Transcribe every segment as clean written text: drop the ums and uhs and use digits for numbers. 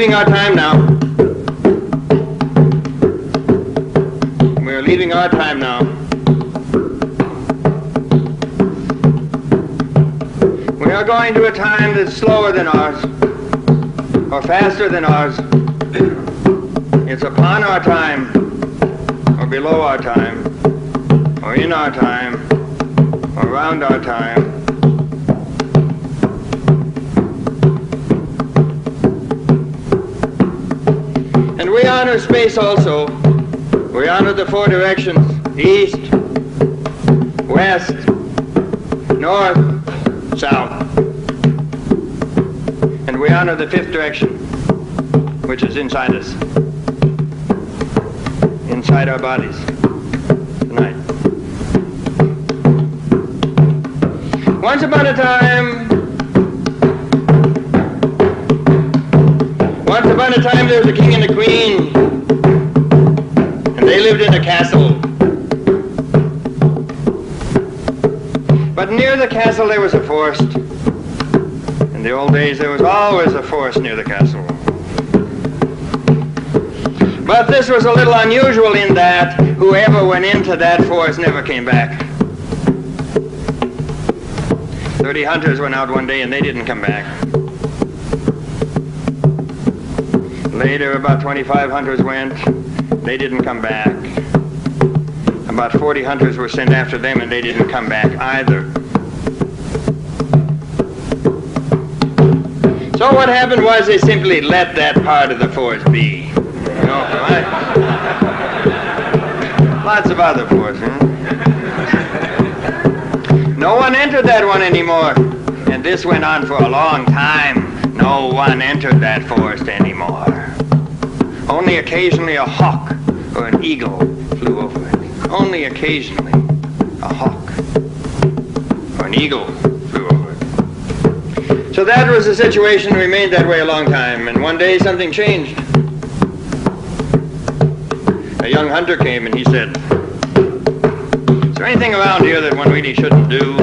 leaving our time now. We're leaving our time now. We are going to a time that's slower than ours, or faster than ours. It's upon our time, or below our time, or in our time, or around our time. And we honor space also. We honor the four directions: east, west, north, south. And we honor the fifth direction, which is inside us, inside our bodies tonight. Once upon a time, there was a king and a queen, and they lived in a castle. But near the castle there was a forest. In the old days there was always a forest near the castle. But this was a little unusual in that whoever went into that forest never came back. 30 hunters went out one day and they didn't come back. Later, about 25 hunters went. They didn't come back. About 40 hunters were sent after them and they didn't come back either. So what happened was they simply let that part of the forest be. You know, right? Lots of other forests, huh? No one entered that one anymore. And this went on for a long time. No one entered that forest anymore. Only occasionally a hawk or an eagle flew over it. Only occasionally a hawk or an eagle flew over it. So that was the situation, remained that way a long time. And one day something changed. A young hunter came and he said, "Is there anything around here that one really shouldn't do?"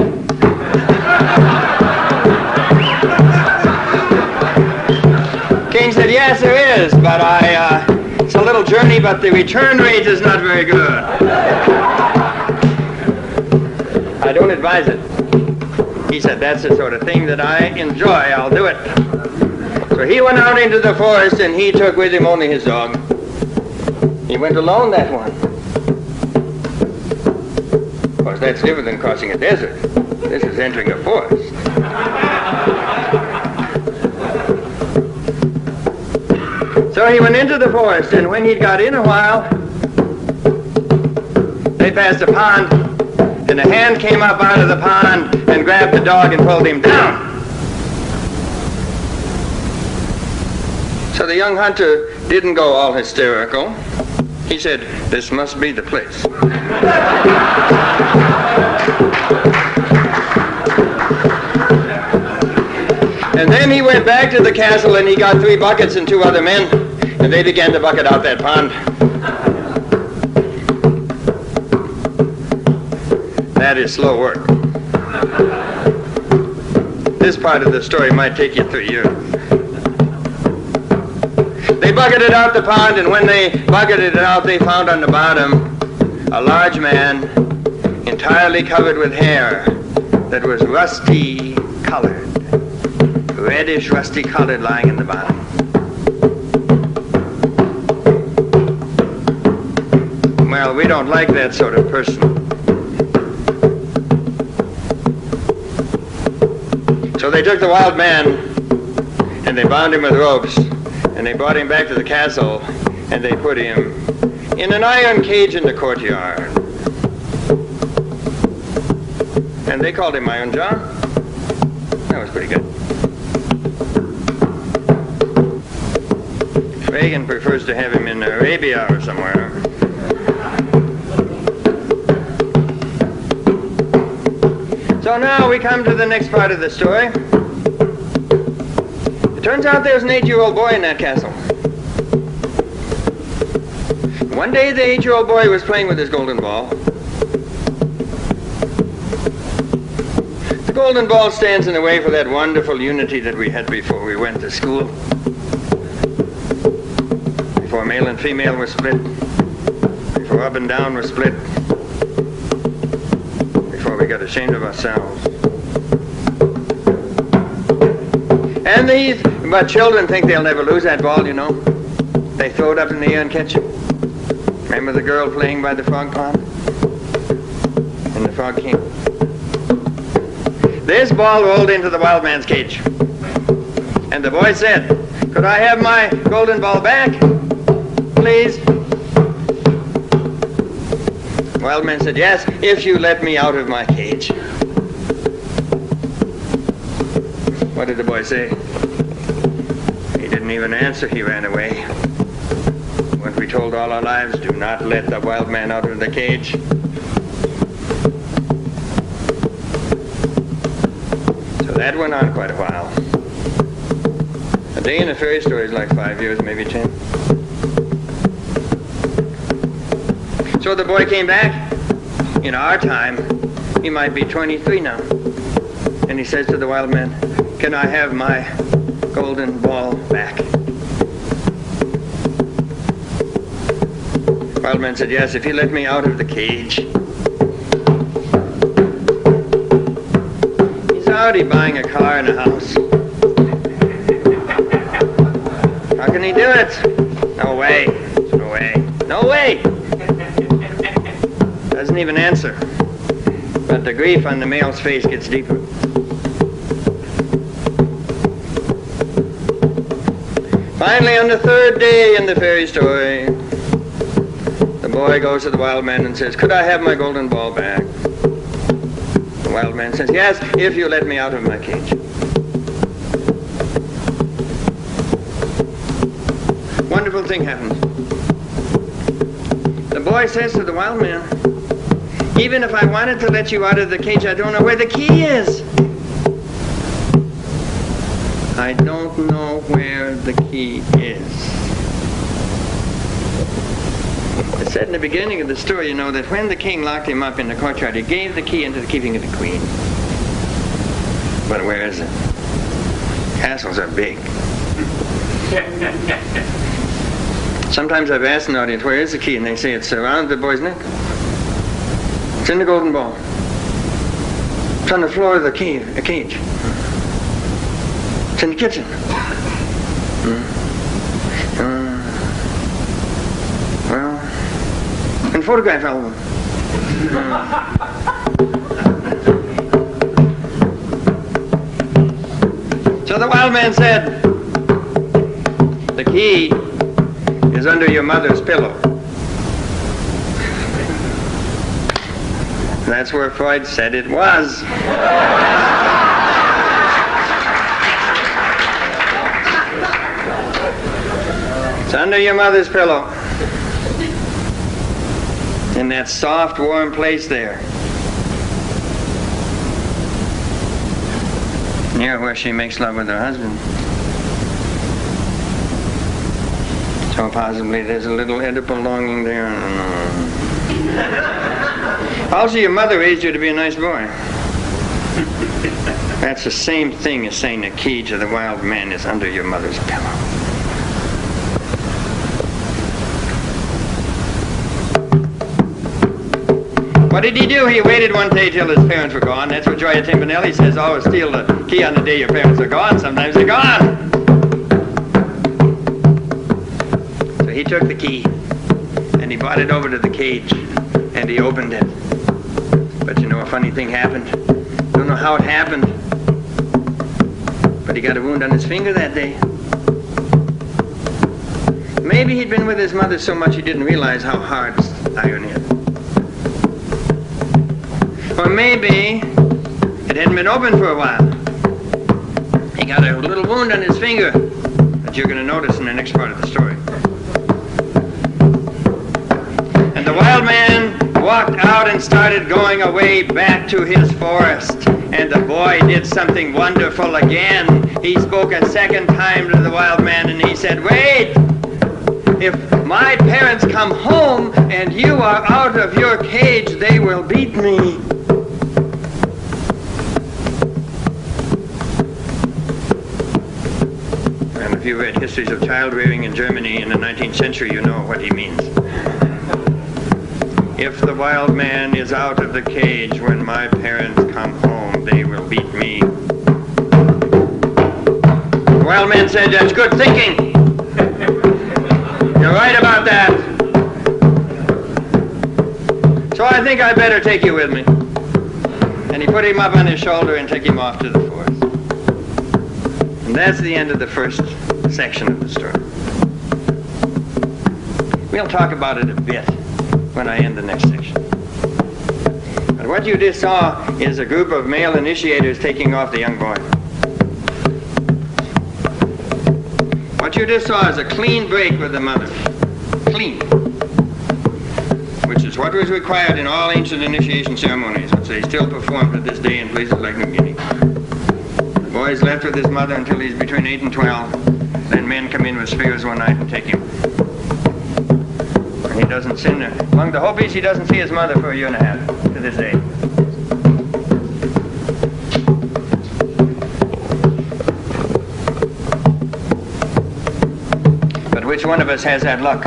King said, "Yes, there is, but it's a little journey, but the return rate is not very good. I don't advise it." He said, "That's the sort of thing that I enjoy. I'll do it." So he went out into the forest and he took with him only his dog. He went alone, that one. Of course, that's different than crossing a desert. This is entering a forest. So he went into the forest, and when he'd got in a while, they passed a pond, and a hand came up out of the pond and grabbed the dog and pulled him down. So the young hunter didn't go all hysterical. He said, "This must be the place." And then he went back to the castle and he got 3 buckets and 2 other men, and they began to bucket out that pond. That is slow work. This part of the story might take you 3 years. They bucketed out the pond, and when they bucketed it out, they found on the bottom a large man entirely covered with hair that was rusty colored. Reddish, rusty colored, lying in the bottom. Well, we don't like that sort of person. So they took the wild man and they bound him with ropes and they brought him back to the castle and they put him in an iron cage in the courtyard. And they called him Iron John. That was pretty good. Reagan prefers to have him in Arabia or somewhere. So now we come to the next part of the story. It turns out there's an 8-year-old boy in that castle. One day the 8-year-old boy was playing with his golden ball. The golden ball stands in the way for that wonderful unity that we had before we went to school. before male and female were split, before up and down were split, before we got ashamed of ourselves. But children think they'll never lose that ball, you know. They throw it up in the air and catch it. Remember the girl playing by the frog pond? And the frog king. This ball rolled into the wild man's cage. And the boy said, "Could I have my golden ball back, please?" The wild man said, "Yes, if you let me out of my cage." What did the boy say? He didn't even answer. He ran away. What we told all our lives, do not let the wild man out of the cage. So that went on quite a while. A day in a fairy story is like 5 years, maybe 10. So the boy came back. In our time, he might be 23 now. And he says to the wild man, "Can I have my golden ball back?" Wild man said, "Yes, if you let me out of the cage." He's already buying a car and a house. How can he do it? No way. No way. No way. Doesn't even answer. But the grief on the male's face gets deeper. Finally, on the third day in the fairy story, the boy goes to the wild man and says, "Could I have my golden ball back?" The wild man says, "Yes, if you let me out of my cage." Wonderful thing happens. The boy says to the wild man, "Even if I wanted to let you out of the cage, I don't know where the key is. I don't know where the key is." It said in the beginning of the story, you know, that when the king locked him up in the courtyard, he gave the key into the keeping of the queen. But where is it? Castles are big. Sometimes I've asked an audience, "Where is the key?" And they say it's around the boy's neck. It's in the golden ball. It's on the floor of the cage. It's in the kitchen. Well, in the photograph album. So the wild man said, "The key is under your mother's pillow." That's where Freud said it was. It's under your mother's pillow. In that soft, warm place there. Near where she makes love with her husband. So possibly there's a little Oedipal longing there. Also, your mother raised you to be a nice boy. That's the same thing as saying the key to the wild man is under your mother's pillow. What did he do? He waited one day till his parents were gone. That's what Gioia Timpanelli says. Always steal the key on the day your parents are gone. Sometimes they're gone. So he took the key and he brought it over to the cage and he opened it. But you know, a funny thing happened. Don't know how it happened, but he got a wound on his finger that day. Maybe he'd been with his mother so much he didn't realize how hard iron is. Or maybe it hadn't been open for a while. He got a little wound on his finger that you're going to notice in the next part of the story. And the wild man walked out and started going away back to his forest. And the boy did something wonderful again. He spoke a second time to the wild man and he said, "Wait! If my parents come home and you are out of your cage, they will beat me." And a few you read histories of child rearing in Germany in the 19th century, you know what he means. If the wild man is out of the cage when my parents come home, they will beat me. The wild man said, that's good thinking. You're right about that. So I think I better take you with me. And he put him up on his shoulder and took him off to the forest. And that's the end of the first section of the story. We'll talk about it a bit when I end the next section. But what you just saw is a group of male initiators taking off the young boy. What you just saw is a clean break with the mother. Clean. Which is what was required in all ancient initiation ceremonies, which they still perform to this day in places like New Guinea. The boy is left with his mother until he's between 8 and 12. Then men come in with spears one night and take him. And he doesn't sin. Among the Hopis, he doesn't see his mother for a year and a half to this day. But which one of us has that luck?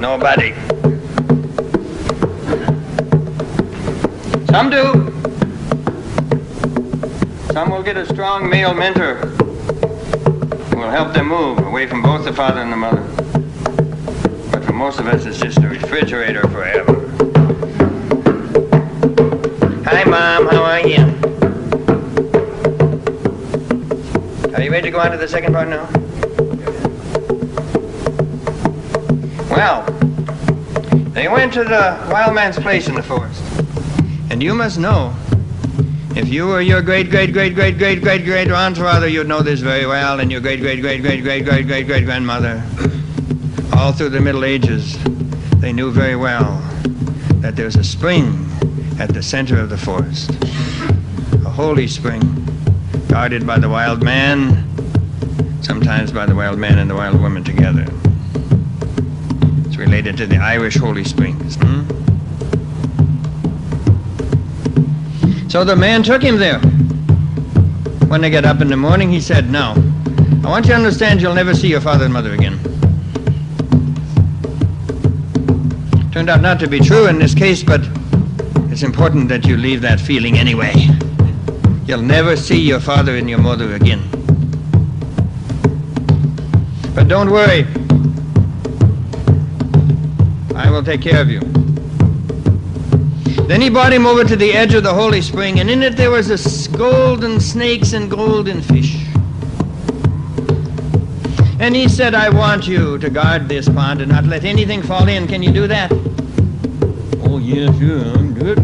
Nobody. Some do. Some will get a strong male mentor who will help them move away from both the father and the mother. But for most of us, it's just a refrigerator forever. Hi, Mom. How are you? Are you ready to go on to the second part now? Well, they went to the wild man's place in the forest. And you must know, if you were your great-great-great-great-great-great-great-grandfather, you'd know this very well, and your great-great-great-great-great-great-great-grandmother. All through the Middle Ages, they knew very well that there's a spring at the center of the forest. A holy spring, guarded by the wild man, sometimes by the wild man and the wild woman together. It's related to the Irish holy springs. So the man took him there. When they got up in the morning, he said, now, I want you to understand you'll never see your father and mother again. Turned out not to be true in this case, but it's important that you leave that feeling anyway. You'll never see your father and your mother again. But don't worry. I will take care of you. Then he brought him over to the edge of the holy spring, and in it there was golden snakes and golden fish. And he said, I want you to guard this pond and not let anything fall in. Can you do that? Oh, yes, sure, I'm good.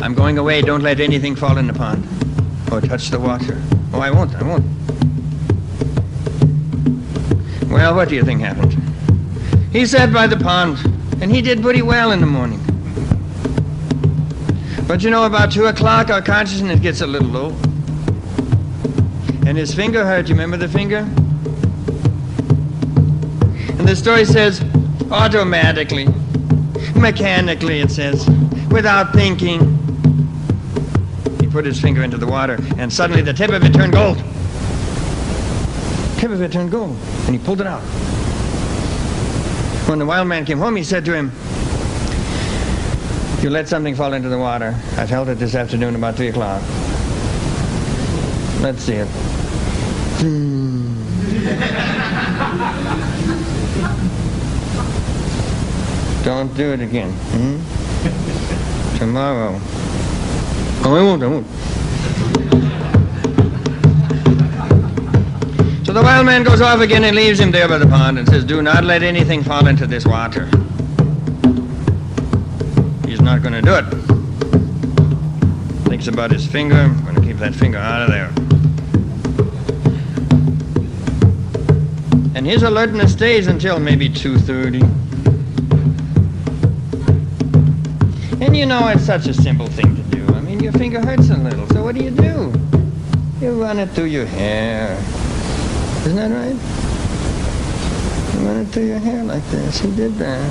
I'm going away. Don't let anything fall in the pond or touch the water. Oh, I won't. Well, what do you think happened? He sat by the pond, and he did pretty well in the morning. But you know, about 2 o'clock, our consciousness gets a little low. And his finger hurt. You remember the finger? And the story says, automatically, mechanically, it says, without thinking, he put his finger into the water, and suddenly the tip of it turned gold. Tip of it turned gold, and he pulled it out. When the wild man came home, he said to him, you let something fall into the water. I felt it this afternoon about 3 o'clock. Let's see it. Don't do it again. Tomorrow. Oh, I won't. So the wild man goes off again and leaves him there by the pond and says, do not let anything fall into this water. He's not going to do it. Thinks about his finger. I'm going to keep that finger out of there. And his alertness stays until maybe 2:30. And you know, it's such a simple thing to do. I mean, your finger hurts a little, so what do? You run it through your hair. Isn't that right? You run it through your hair like this. He did that.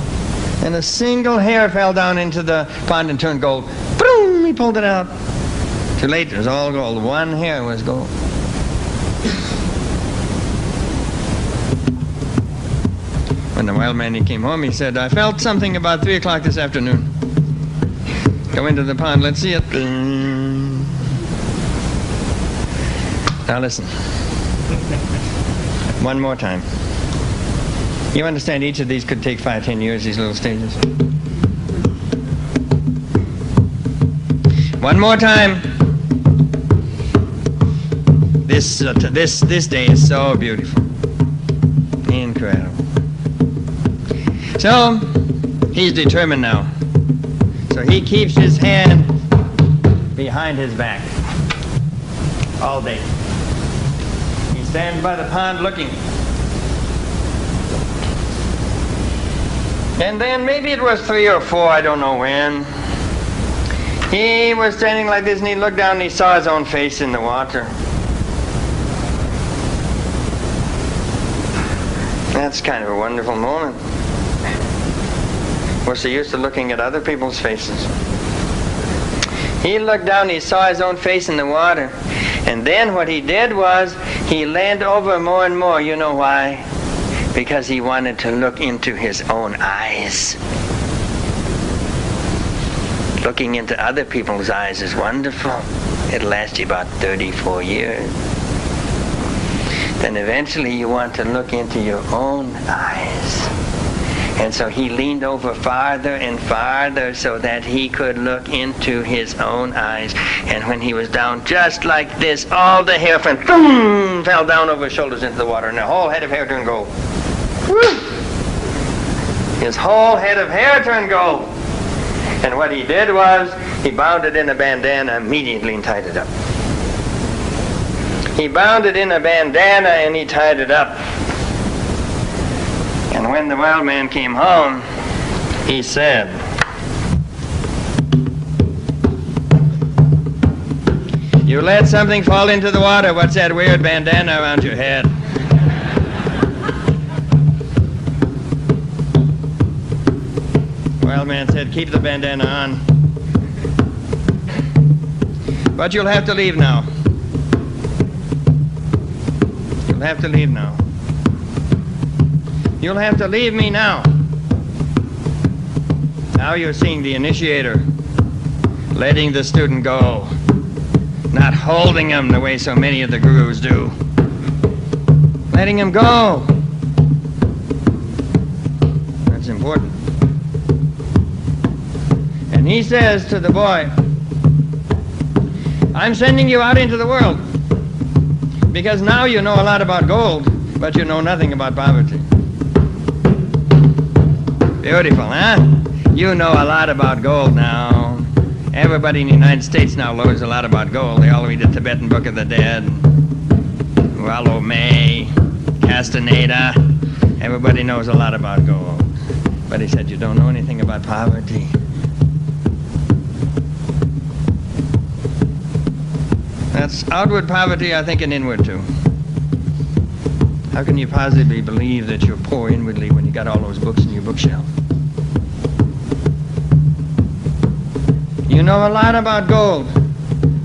And a single hair fell down into the pond and turned gold. Boom! he pulled it out. Too late, it was all gold. One hair was gold. When the wild man, he came home, he said, I felt something about 3 o'clock this afternoon. Go into the pond, let's see it. Now listen. One more time. You understand each of these could take 5-10 years, these little stages? One more time. This day is so beautiful. Incredible. So, he's determined now. So he keeps his hand behind his back all day. He stands by the pond looking. And then maybe it was 3 or 4, I don't know when. He was standing like this and he looked down and he saw his own face in the water. That's kind of a wonderful moment. What's the use of looking at other people's faces? He looked down, he saw his own face in the water. And then what he did was, he leaned over more and more. You know why? Because he wanted to look into his own eyes. Looking into other people's eyes is wonderful. It'll last you about 34 years. Then eventually you want to look into your own eyes. And so he leaned over farther and farther so that he could look into his own eyes. And when he was down just like this, all the hair fell down over his shoulders into the water, and the whole head of hair turned gold. His whole head of hair turned gold. And what he did was, he bound it in a bandana immediately and tied it up. He bound it in a bandana and he tied it up. And when the wild man came home, he said, you let something fall into the water. What's that weird bandana around your head? The wild man said, keep the bandana on. But you'll have to leave now. You'll have to leave now. You'll have to leave me now. Now you're seeing the initiator letting the student go, not holding him the way so many of the gurus do. Letting him go. That's important. And he says to the boy, I'm sending you out into the world because now you know a lot about gold, but you know nothing about poverty. Beautiful, huh? You know a lot about gold now. Everybody in the United States now knows a lot about gold. They all read the Tibetan Book of the Dead, Rollo May, Castaneda. Everybody knows a lot about gold. But he said, you don't know anything about poverty. That's outward poverty, I think, and inward too. How can you possibly believe that you're poor inwardly when you got all those books in your bookshelf? You know a lot about gold,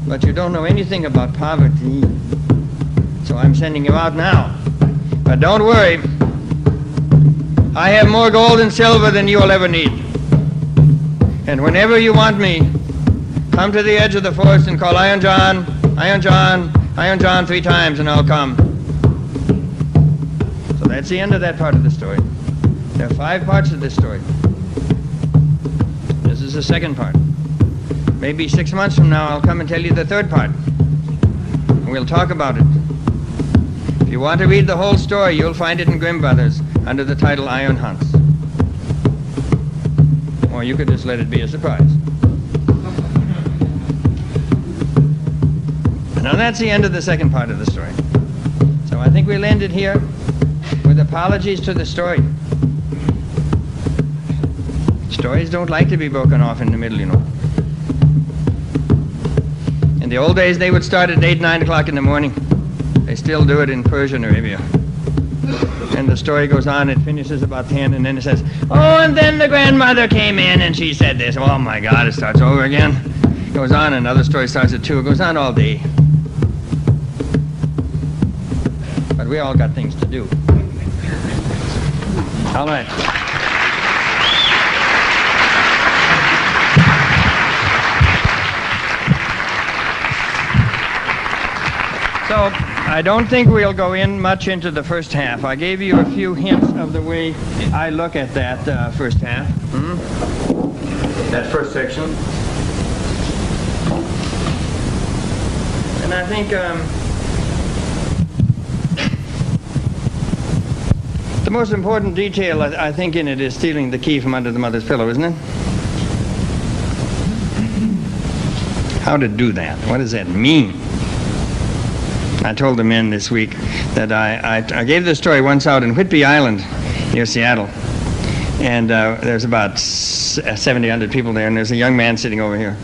but you don't know anything about poverty. So I'm sending you out now. But don't worry. I have more gold and silver than you'll ever need. And whenever you want me, come to the edge of the forest and call Iron John, Iron John, Iron John 3 times, and I'll come. So that's the end of that part of the story. There are 5 parts of this story. This is the second part. Maybe 6 months from now, I'll come and tell you the 3rd part. And we'll talk about it. If you want to read the whole story, you'll find it in Grimm Brothers under the title Iron Hunts. Or you could just let it be a surprise. Now that's the end of the second part of the story. So I think we'll end it here with apologies to the story. Stories don't like to be broken off in the middle, you know. In the old days, they would start at 8, 9 o'clock in the morning. They still do it in Persian Arabia. And the story goes on, it finishes about 10, and then it says, oh, and then the grandmother came in and she said this. Oh my God, it starts over again. Goes on, another story starts at 2. It goes on all day. But we all got things to do. All right. So, I don't think we'll go in much into the first half. I gave you a few hints of the way I look at that first half. That first section. And I think the most important detail, I think, in it is stealing the key from under the mother's pillow, isn't it? How to do that? What does that mean? I told the men this week that I gave this story once out in Whidbey Island near Seattle. And there's about 700 people there, and there's a young man sitting over here.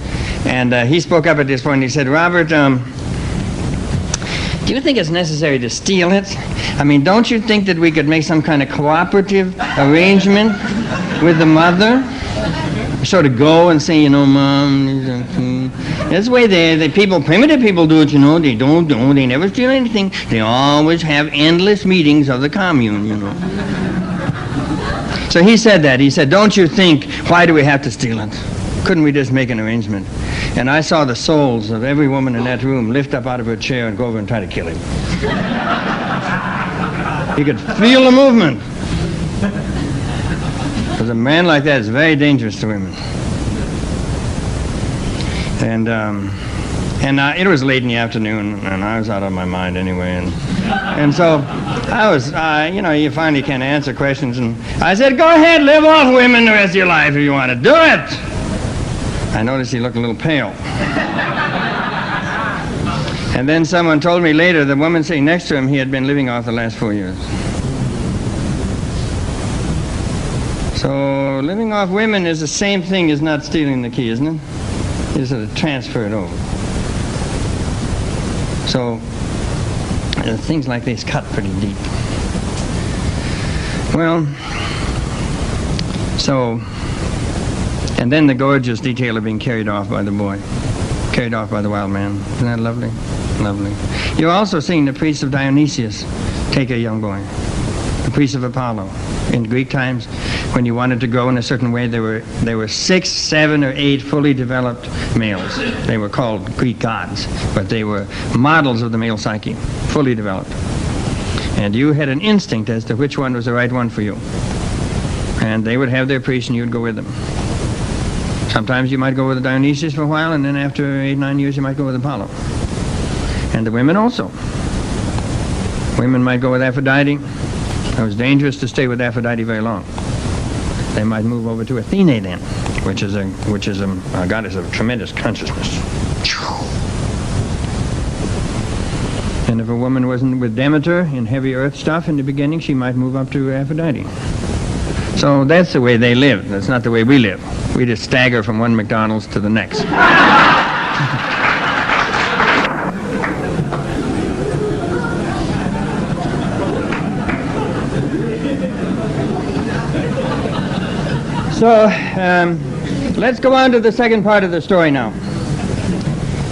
And he spoke up at this point, and he said, Robert, do you think it's necessary to steal it? I mean, don't you think that we could make some kind of cooperative arrangement with the mother? Sort of go and say, you know, Mom, that's the way the people, primitive people do it, you know. They they never steal anything. They always have endless meetings of the commune, you know. So he said that. He said, don't you think, why do we have to steal it? Couldn't we just make an arrangement? And I saw the souls of every woman in that room lift up out of her chair and go over and try to kill him. He could feel the movement. Because a man like that is very dangerous to women. And it was late in the afternoon, and I was out of my mind anyway. And so I was, you know, you finally can answer questions. And I said, go ahead, live off women the rest of your life if you want to do it. I noticed he looked a little pale. And then someone told me later, the woman sitting next to him, he had been living off the last 4 years. So living off women is the same thing as not stealing the key, isn't it? You sort of transfer it over. So things like this cut pretty deep. Well, so, and then the gorgeous detail of being carried off by the boy, carried off by the wild man. Isn't that lovely? Lovely. You're also seeing the priest of Dionysius take a young boy, the priest of Apollo. In Greek times, when you wanted to go in a certain way, there were 6, 7, or 8 fully developed males. They were called Greek gods, but they were models of the male psyche, fully developed. And you had an instinct as to which one was the right one for you. And they would have their priest, and you would go with them. Sometimes you might go with Dionysius for a while, and then after 8, 9 years, you might go with Apollo. And the women also. Women might go with Aphrodite. It was dangerous to stay with Aphrodite very long. They might move over to Athene then, which is a goddess of tremendous consciousness. And if a woman wasn't with Demeter in heavy earth stuff in the beginning, she might move up to Aphrodite. So that's the way they live. That's not the way we live. We just stagger from one McDonald's to the next. So, let's go on to the second part of the story now.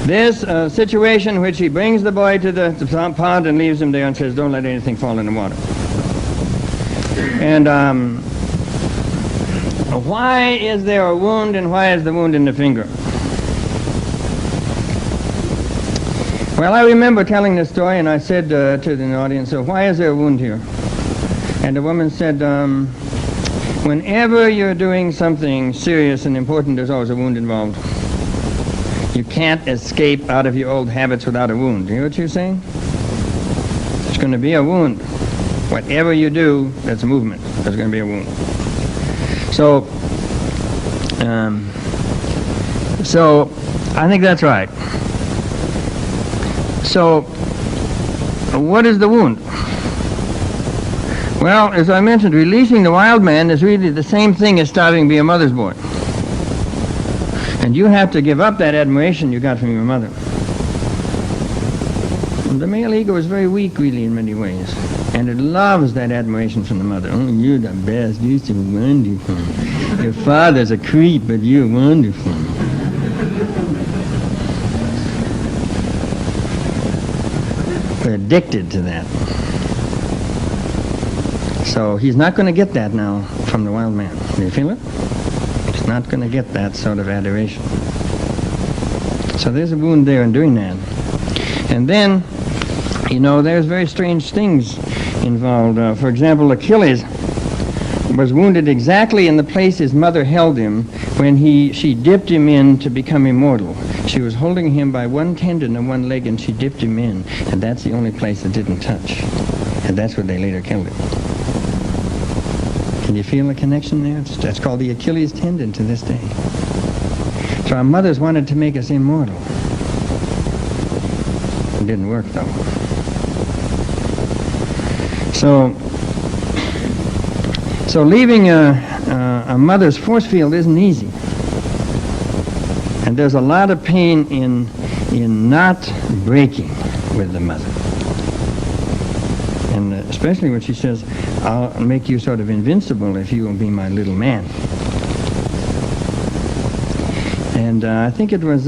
This situation in which he brings the boy to the pond and leaves him there and says, don't let anything fall in the water. And why is there a wound, and why is the wound in the finger? Well, I remember telling this story, and I said to the audience, so why is there a wound here? And the woman said, whenever you're doing something serious and important, there's always a wound involved. You can't escape out of your old habits without a wound. You hear what you're saying? There's going to be a wound. Whatever you do, that's a movement. There's going to be a wound. So I think that's right. So, what is the wound? Well, as I mentioned, releasing the wild man is really the same thing as starting to be a mother's boy. And you have to give up that admiration you got from your mother. And the male ego is very weak, really, in many ways. And it loves that admiration from the mother. Oh, you're the best. You're so wonderful. Your father's a creep, but you're wonderful. We're addicted to that. So he's not going to get that now from the wild man. Do you feel it? He's not going to get that sort of adoration. So there's a wound there in doing that. And then, you know, there's very strange things involved. For example, Achilles was wounded exactly in the place his mother held him when she dipped him in to become immortal. She was holding him by one tendon and one leg, and she dipped him in, and that's the only place that didn't touch. And that's where they later killed him. Can you feel the connection there? That's called the Achilles tendon to this day. So our mothers wanted to make us immortal. It didn't work, though. So leaving a mother's force field isn't easy. And there's a lot of pain in not breaking with the mother. And especially when she says, I'll make you sort of invincible if you will be my little man. And I think it was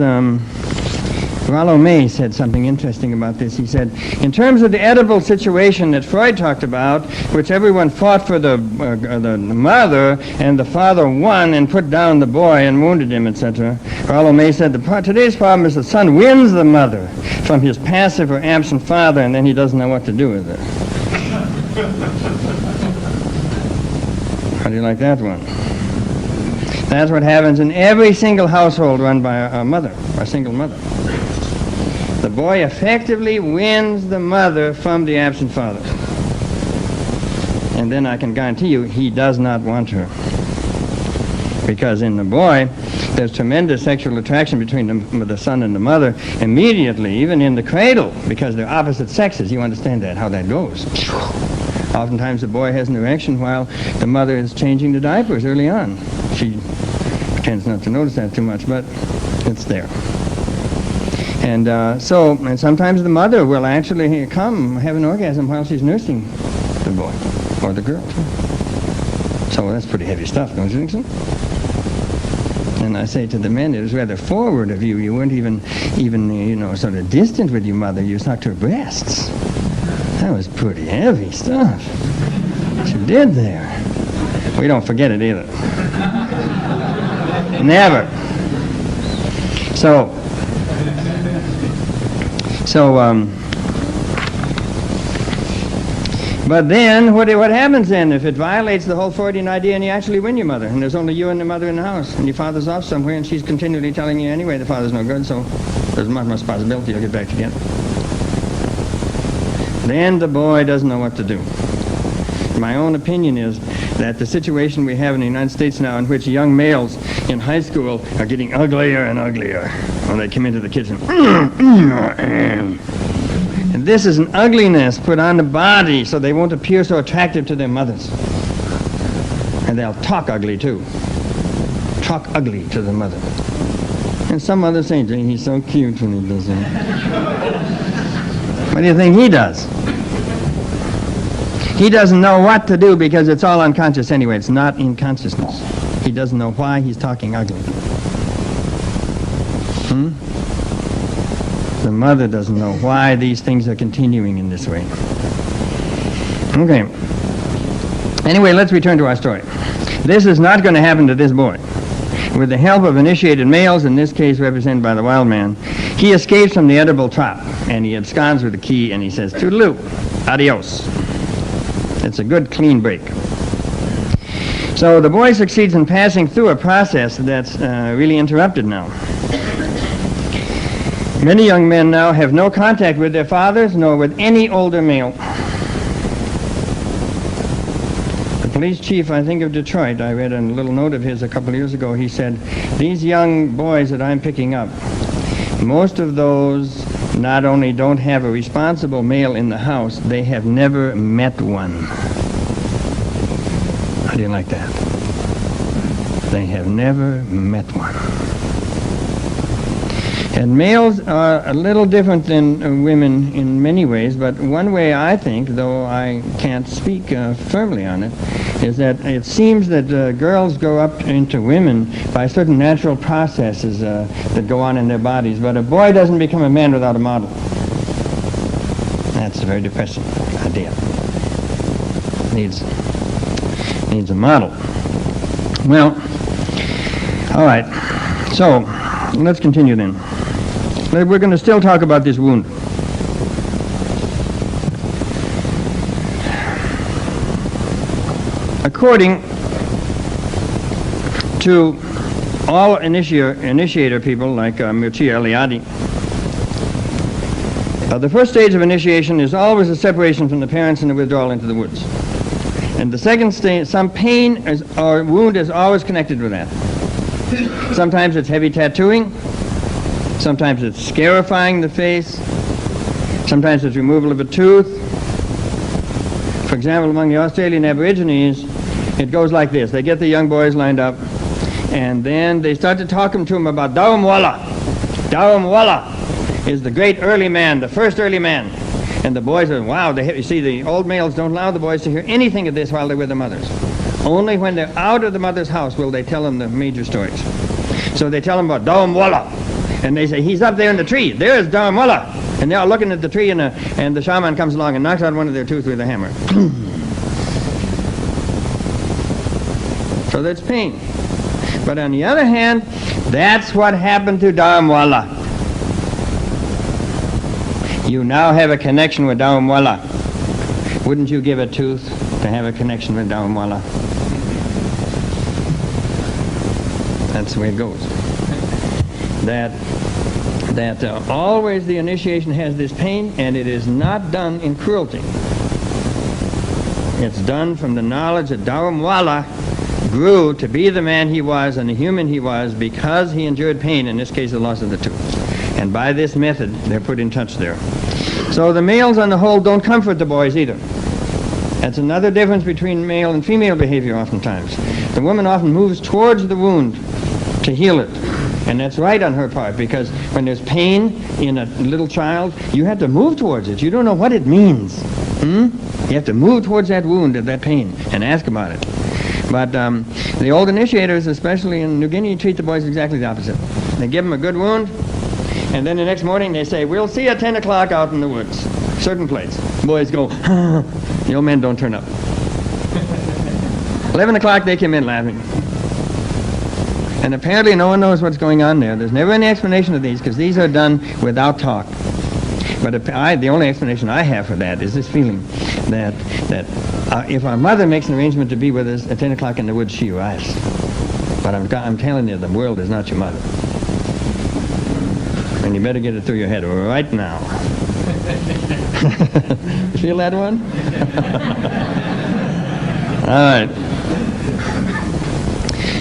Rollo May said something interesting about this. He said, in terms of the edible situation that Freud talked about, which everyone fought for the mother, and the father won and put down the boy and wounded him, etc. Rollo May said, today's problem is the son wins the mother from his passive or absent father, and then he doesn't know what to do with it. How do you like that one? That's what happens in every single household run by a mother, a single mother. The boy effectively wins the mother from the absent father. And then I can guarantee you, he does not want her. Because in the boy, there's tremendous sexual attraction between the son and the mother immediately, even in the cradle, because they're opposite sexes. You understand that, how that goes. Oftentimes the boy has an erection while the mother is changing the diapers early on. She pretends not to notice that too much, but it's there. And and sometimes the mother will actually come have an orgasm while she's nursing the boy or the girl. So that's pretty heavy stuff, don't you think so? And I say to the men, it was rather forward of you. You weren't even sort of distant with your mother. You sucked her breasts. That was pretty heavy stuff. What you did there. We don't forget it either. Never. So, but then, what happens then if it violates the whole Freudian idea and you actually win your mother, and there's only you and the mother in the house, and your father's off somewhere, and she's continually telling you anyway the father's no good, so there's not much possibility you'll get back together. Then the boy doesn't know what to do. My own opinion is that the situation we have in the United States now, in which young males in high school are getting uglier and uglier when they come into the kitchen. And this is an ugliness put on the body so they won't appear so attractive to their mothers. And they'll talk ugly too. Talk ugly to the mother. And some mothers say, he's so cute when he does that. What do you think he does? He doesn't know what to do because it's all unconscious anyway. It's not in consciousness. He doesn't know why he's talking ugly. The mother doesn't know why these things are continuing in this way. Okay. Anyway, let's return to our story. This is not going to happen to this boy. With the help of initiated males, in this case represented by the wild man, he escapes from the edible trap, and he absconds with the key, and he says, toodaloo, adios. It's a good, clean break. So the boy succeeds in passing through a process that's really interrupted now. Many young men now have no contact with their fathers nor with any older male. The police chief, I think, of Detroit, I read a little note of his a couple of years ago, he said, these young boys that I'm picking up, most of those not only don't have a responsible male in the house, they have never met one. How do you like that? They have never met one. And males are a little different than women in many ways, but one way I think, though I can't speak firmly on it, is that it seems that girls grow up into women by certain natural processes that go on in their bodies, but a boy doesn't become a man without a model. That's a very depressing idea. Needs a model. Well, all right. So let's continue then. We're going to still talk about this wound. According to all initiator people like Mircea Eliade, the first stage of initiation is always a separation from the parents and a withdrawal into the woods. And the second stage, some pain or wound is always connected with that. Sometimes it's heavy tattooing. Sometimes it's scarifying the face. Sometimes it's removal of a tooth. For example, among the Australian Aborigines, it goes like this. They get the young boys lined up, and then they start to talk to them about Daramwala. Daramwala is the great early man, the first early man. And the boys are, wow, you see, the old males don't allow the boys to hear anything of this while they're with their mothers. Only when they're out of the mother's house will they tell them the major stories. So they tell them about Daramwala. And they say, he's up there in the tree. There's Daramwala. And they're all looking at the tree, and the shaman comes along and knocks out one of their tooth with a hammer. So that's pain. But on the other hand, that's what happened to Daramwala. You now have a connection with Daramwala. Wouldn't you give a tooth to have a connection with Daramwala? That's the way it goes. That always the initiation has this pain, and it is not done in cruelty. It's done from the knowledge that Daramwala grew to be the man he was and the human he was because he endured pain, in this case the loss of the tooth. And by this method, they're put in touch there. So the males on the whole don't comfort the boys either. That's another difference between male and female behavior oftentimes. The woman often moves towards the wound to heal it. And that's right on her part, because when there's pain in a little child, you have to move towards it. You don't know what it means. You have to move towards that wound and that pain and ask about it. But the old initiators, especially in New Guinea, treat the boys exactly the opposite. They give them a good wound, and then the next morning they say, we'll see you at 10 o'clock out in the woods, certain place. Boys go, the old men don't turn up. 11 o'clock they come in laughing. And apparently no one knows what's going on there. There's never any explanation of these, because these are done without talk. But the only explanation I have for that is this feeling that if our mother makes an arrangement to be with us at 10 o'clock in the woods, she arrives. But I'm telling you, the world is not your mother. And you better get it through your head right now. You feel that one? All right.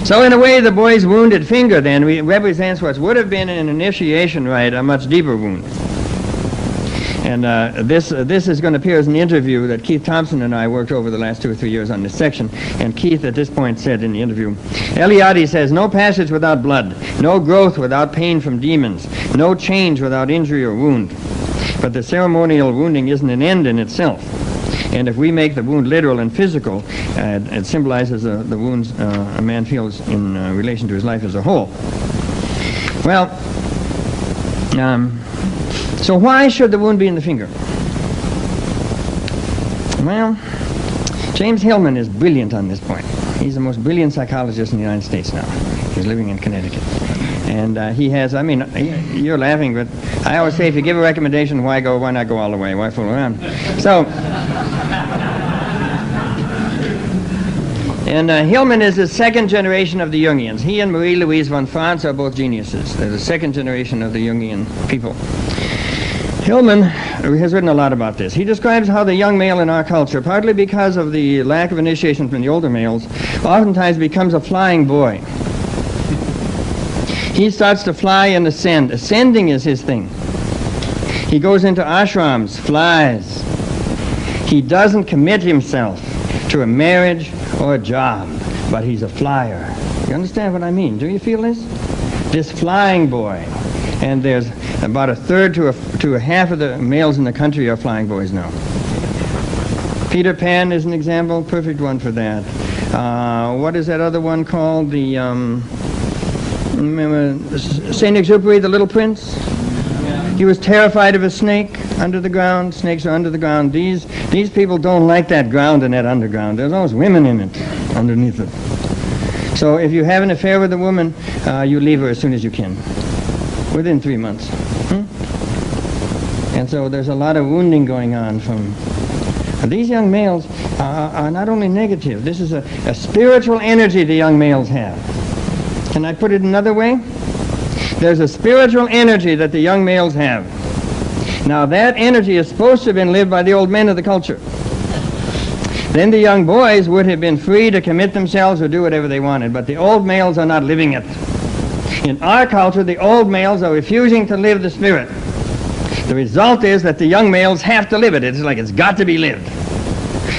So in a way, the boy's wounded finger then represents what would have been an initiation rite, a much deeper wound. And this is going to appear as an interview that Keith Thompson and I worked over the last 2 or 3 years on this section. And Keith at this point said in the interview, Eliade says, no passage without blood, no growth without pain from demons, no change without injury or wound. But the ceremonial wounding isn't an end in itself. And if we make the wound literal and physical, it symbolizes the wounds a man feels in relation to his life as a whole. Well, so why should the wound be in the finger? Well, James Hillman is brilliant on this point. He's the most brilliant psychologist in the United States now. He's living in Connecticut. And he has, you're laughing, but I always say if you give a recommendation, why not go all the way? Why fool around? So, and Hillman is the second generation of the Jungians. He and Marie-Louise von Franz are both geniuses. They're the second generation of the Jungian people. Hillman has written a lot about this. He describes how the young male in our culture, partly because of the lack of initiation from the older males, oftentimes becomes a flying boy. He starts to fly and ascend. Ascending is his thing. He goes into ashrams, flies. He doesn't commit himself to a marriage or a job, but he's a flyer. You understand what I mean? Do you feel this? This flying boy. And there's about a third to a half of the males in the country are flying boys now. Peter Pan is an example, perfect one for that. What is that other one called? The Saint-Exupéry, The Little Prince? He was terrified of a snake under the ground. Snakes are under the ground. These people don't like that ground and that underground. There's always women in it, underneath it. So if you have an affair with a woman, you leave her as soon as you can, within 3 months. And so there's a lot of wounding going on from... These young males are not only negative. This is a spiritual energy the young males have. Can I put it another way? There's a spiritual energy that the young males have. Now that energy is supposed to have been lived by the old men of the culture. Then the young boys would have been free to commit themselves or do whatever they wanted, but the old males are not living it. In our culture, the old males are refusing to live the spirit. The result is that the young males have to live it. It's like it's got to be lived.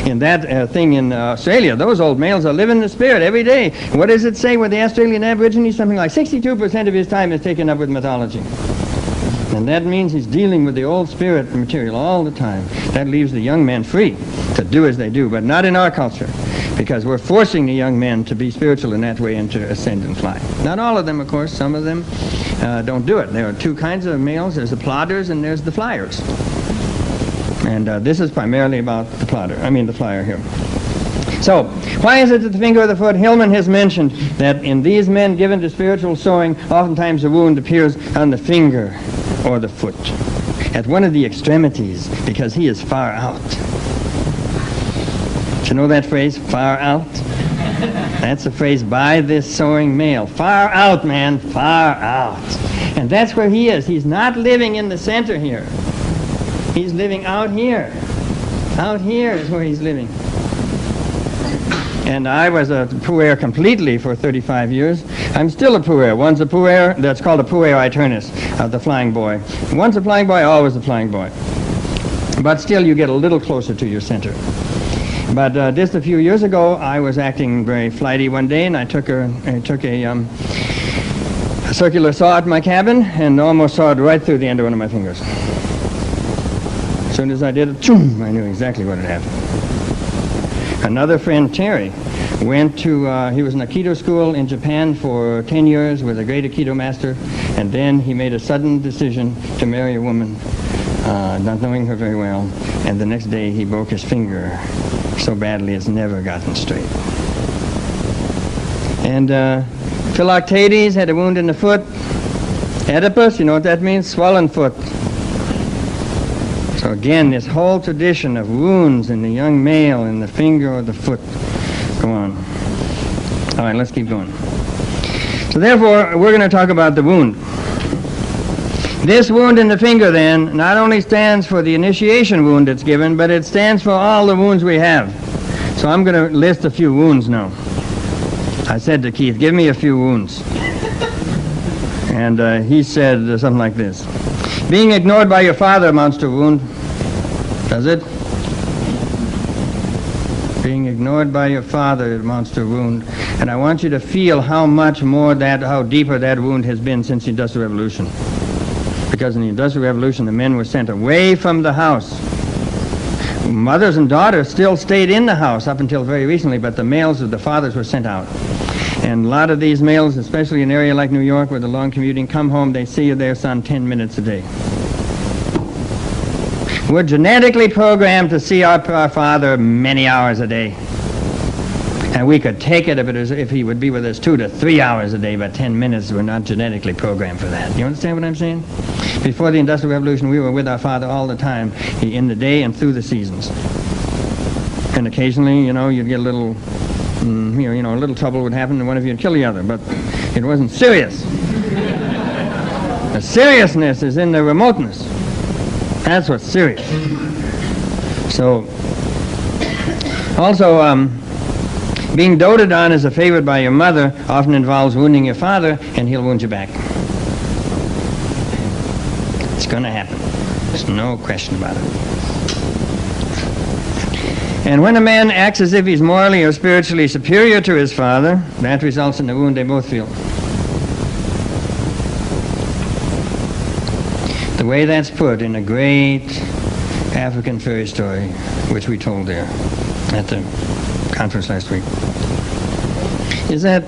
In that thing in Australia, those old males are living the spirit every day. What does it say with the Australian Aborigine? Something like 62% of his time is taken up with mythology. And that means he's dealing with the old spirit material all the time. That leaves the young men free to do as they do, but not in our culture, because we're forcing the young men to be spiritual in that way and to ascend and fly. Not all of them, of course. Some of them don't do it. There are two kinds of males. There's the plodders and there's the flyers. And this is primarily about the flyer here. So, why is it that the finger or the foot? Hillman has mentioned that in these men given to spiritual soaring, oftentimes the wound appears on the finger or the foot, at one of the extremities, because he is far out. Do you know that phrase, far out? That's a phrase by this soaring male. Far out, man, far out. And that's where he is. He's not living in the center here. He's living out here. Out here is where he's living. And I was a puer completely for 35 years. I'm still a puer. One's a puer, that's called a puer aeternus, the flying boy. Once a flying boy, always a flying boy. But still you get a little closer to your center. But just a few years ago, I was acting very flighty one day, and I took a circular saw at my cabin and almost sawed right through the end of one of my fingers. As soon as I did it, choom, I knew exactly what had happened. Another friend, Terry, went to, he was in Aikido school in Japan for 10 years with a great Aikido master, and then he made a sudden decision to marry a woman, not knowing her very well, and the next day he broke his finger so badly it's never gotten straight. And Philoctetes had a wound in the foot. Oedipus, you know what that means? Swollen foot. So again, this whole tradition of wounds in the young male in the finger or the foot. Go on. All right, let's keep going. So therefore, we're going to talk about the wound. This wound in the finger, then, not only stands for the initiation wound it's given, but it stands for all the wounds we have. So I'm going to list a few wounds now. I said to Keith, give me a few wounds. And he said something like this. Being ignored by your father amounts to a wound. Does it? Being ignored by your father amounts to a wound. And I want you to feel how much more how deeper that wound has been since the Industrial Revolution. Because in the Industrial Revolution, the men were sent away from the house. Mothers and daughters still stayed in the house up until very recently, but the males of the fathers were sent out. And a lot of these males, especially in an area like New York where the long commuting, come home, they see their son 10 minutes a day. We're genetically programmed to see our father many hours a day. And we could take it if he would be with us 2 to 3 hours a day, but 10 minutes, we're not genetically programmed for that. You understand what I'm saying? Before the Industrial Revolution, we were with our father all the time, in the day and through the seasons. And occasionally, you'd get a little, a little trouble would happen and one of you would kill the other, but it wasn't serious. The seriousness is in the remoteness. That's what's serious. So, also, being doted on as a favorite by your mother often involves wounding your father, and he'll wound you back. It's going to happen. There's no question about it. And when a man acts as if he's morally or spiritually superior to his father, that results in the wound they both feel. The way that's put in a great African fairy story, which we told there at the conference last week, is that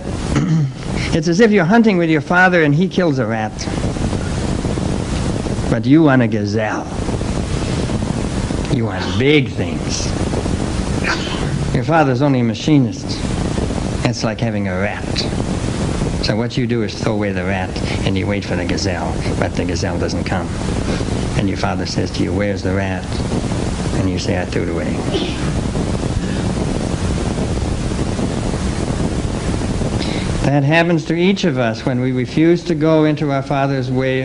it's as if you're hunting with your father and he kills a rat. But you want a gazelle. You want big things. Your father's only a machinist. That's like having a rat. So what you do is throw away the rat and you wait for the gazelle, but the gazelle doesn't come. And your father says to you, "Where's the rat?" And you say, "I threw it away." That happens to each of us when we refuse to go into our Father's way,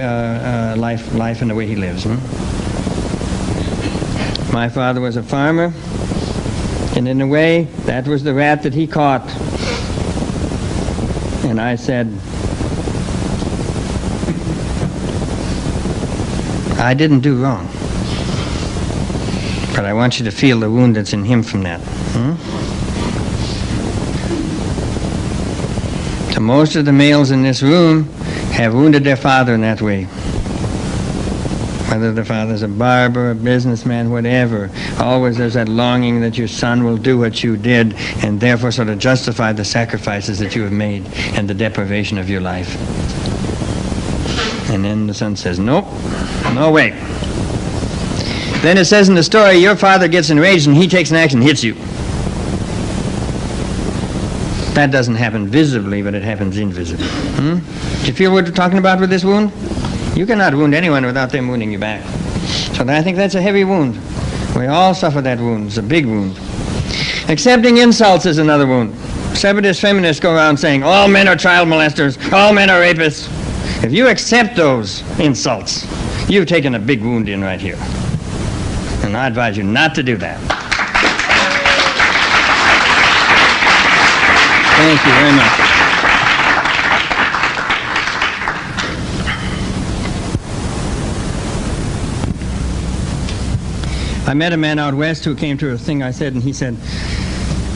life and the way He lives. My father was a farmer, and in a way, that was the rat that he caught. And I said, I didn't do wrong, but I want you to feel the wound that's in him from that. So most of the males in this room have wounded their father in that way. Whether the father's a barber, a businessman, whatever, always there's that longing that your son will do what you did and therefore sort of justify the sacrifices that you have made and the deprivation of your life. And then the son says, "Nope, no way." Then it says in the story, your father gets enraged and he takes an action and hits you. That doesn't happen visibly, but it happens invisibly. Do you feel what we're talking about with this wound? You cannot wound anyone without them wounding you back. So I think that's a heavy wound. We all suffer that wound. It's a big wound. Accepting insults is another wound. Separatist feminists go around saying, all men are child molesters, all men are rapists. If you accept those insults, you've taken a big wound in right here. And I advise you not to do that. Thank you very much. I met a man out west who came to a thing I said, and he said,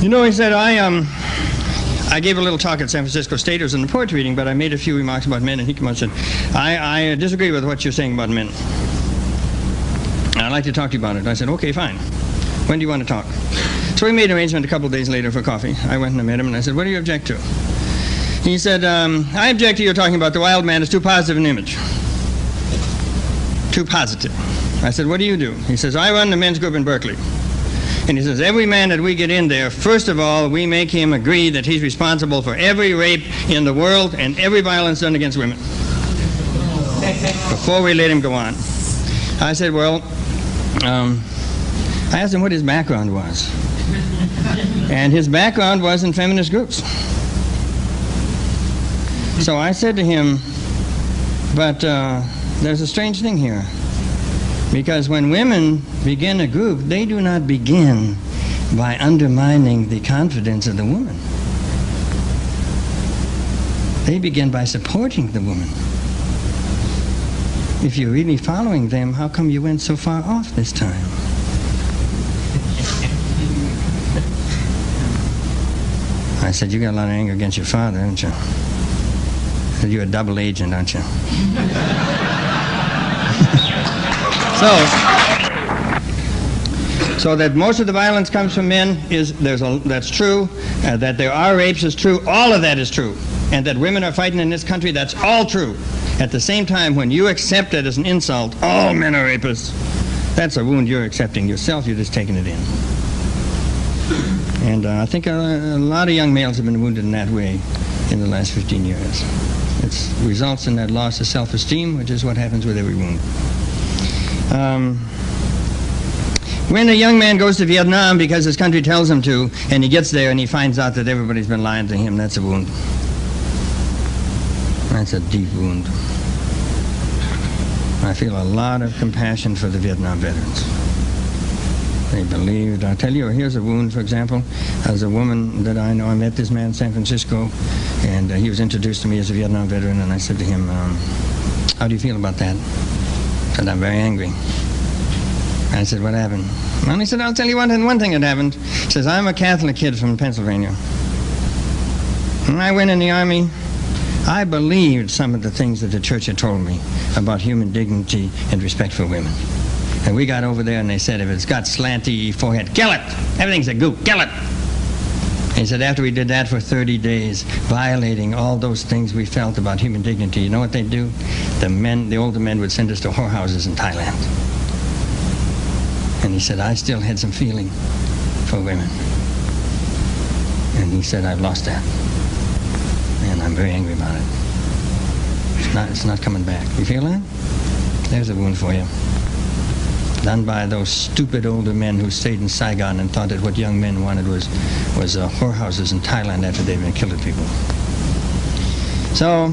he said, I gave a little talk at San Francisco State. It was in the poetry reading, but I made a few remarks about men, and he came out and said, I disagree with what you're saying about men. I'd like to talk to you about it. I said, okay, fine. When do you want to talk? So we made an arrangement a couple of days later for coffee. I went and I met him, and I said, what do you object to? He said, I object to your talking about the wild man as too positive an image. Too positive. I said, what do you do? He says, I run the men's group in Berkeley. And he says, every man that we get in there, first of all, we make him agree that he's responsible for every rape in the world and every violence done against women. Before we let him go on. I said, well, I asked him what his background was. And his background was in feminist groups. So I said to him, but there's a strange thing here. Because when women begin a group, they do not begin by undermining the confidence of the woman. They begin by supporting the woman. If you're really following them, how come you went so far off this time? I said, you got a lot of anger against your father, haven't you? I said, you're a double agent, aren't you? So that most of the violence comes from men that's true. That there are rapes is true. All of that is true. And that women are fighting in this country, that's all true. At the same time, when you accept it as an insult, all men are rapists, that's a wound you're accepting yourself. You're just taking it in. And I think a lot of young males have been wounded in that way in the last 15 years. It results in that loss of self-esteem, which is what happens with every wound. When a young man goes to Vietnam because his country tells him to, and he gets there and he finds out that everybody's been lying to him, that's a wound. That's a deep wound. I feel a lot of compassion for the Vietnam veterans. They believed. I'll tell you, here's a wound, for example. As a woman that I know, I met this man in San Francisco, and he was introduced to me as a Vietnam veteran, and I said to him, how do you feel about that? He said, I'm very angry. I said, what happened? Well, he said, I'll tell you one thing that happened. He says, I'm a Catholic kid from Pennsylvania. When I went in the Army, I believed some of the things that the church had told me about human dignity and respect for women. And we got over there and they said, if it's got slanty forehead, kill it. Everything's a gook, kill it. He said, after we did that for 30 days, violating all those things we felt about human dignity, you know what they'd do? The older men would send us to whorehouses in Thailand. And he said, I still had some feeling for women. And he said, I've lost that. And I'm very angry about it. It's not coming back. You feel that? There's a wound for you. Done by those stupid older men who stayed in Saigon and thought that what young men wanted was whorehouses in Thailand after they'd been killing people. So,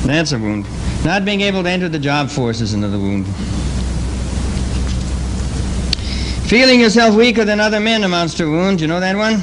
that's a wound. Not being able to enter the job force is another wound. Feeling yourself weaker than other men amounts to a wound. You know that one?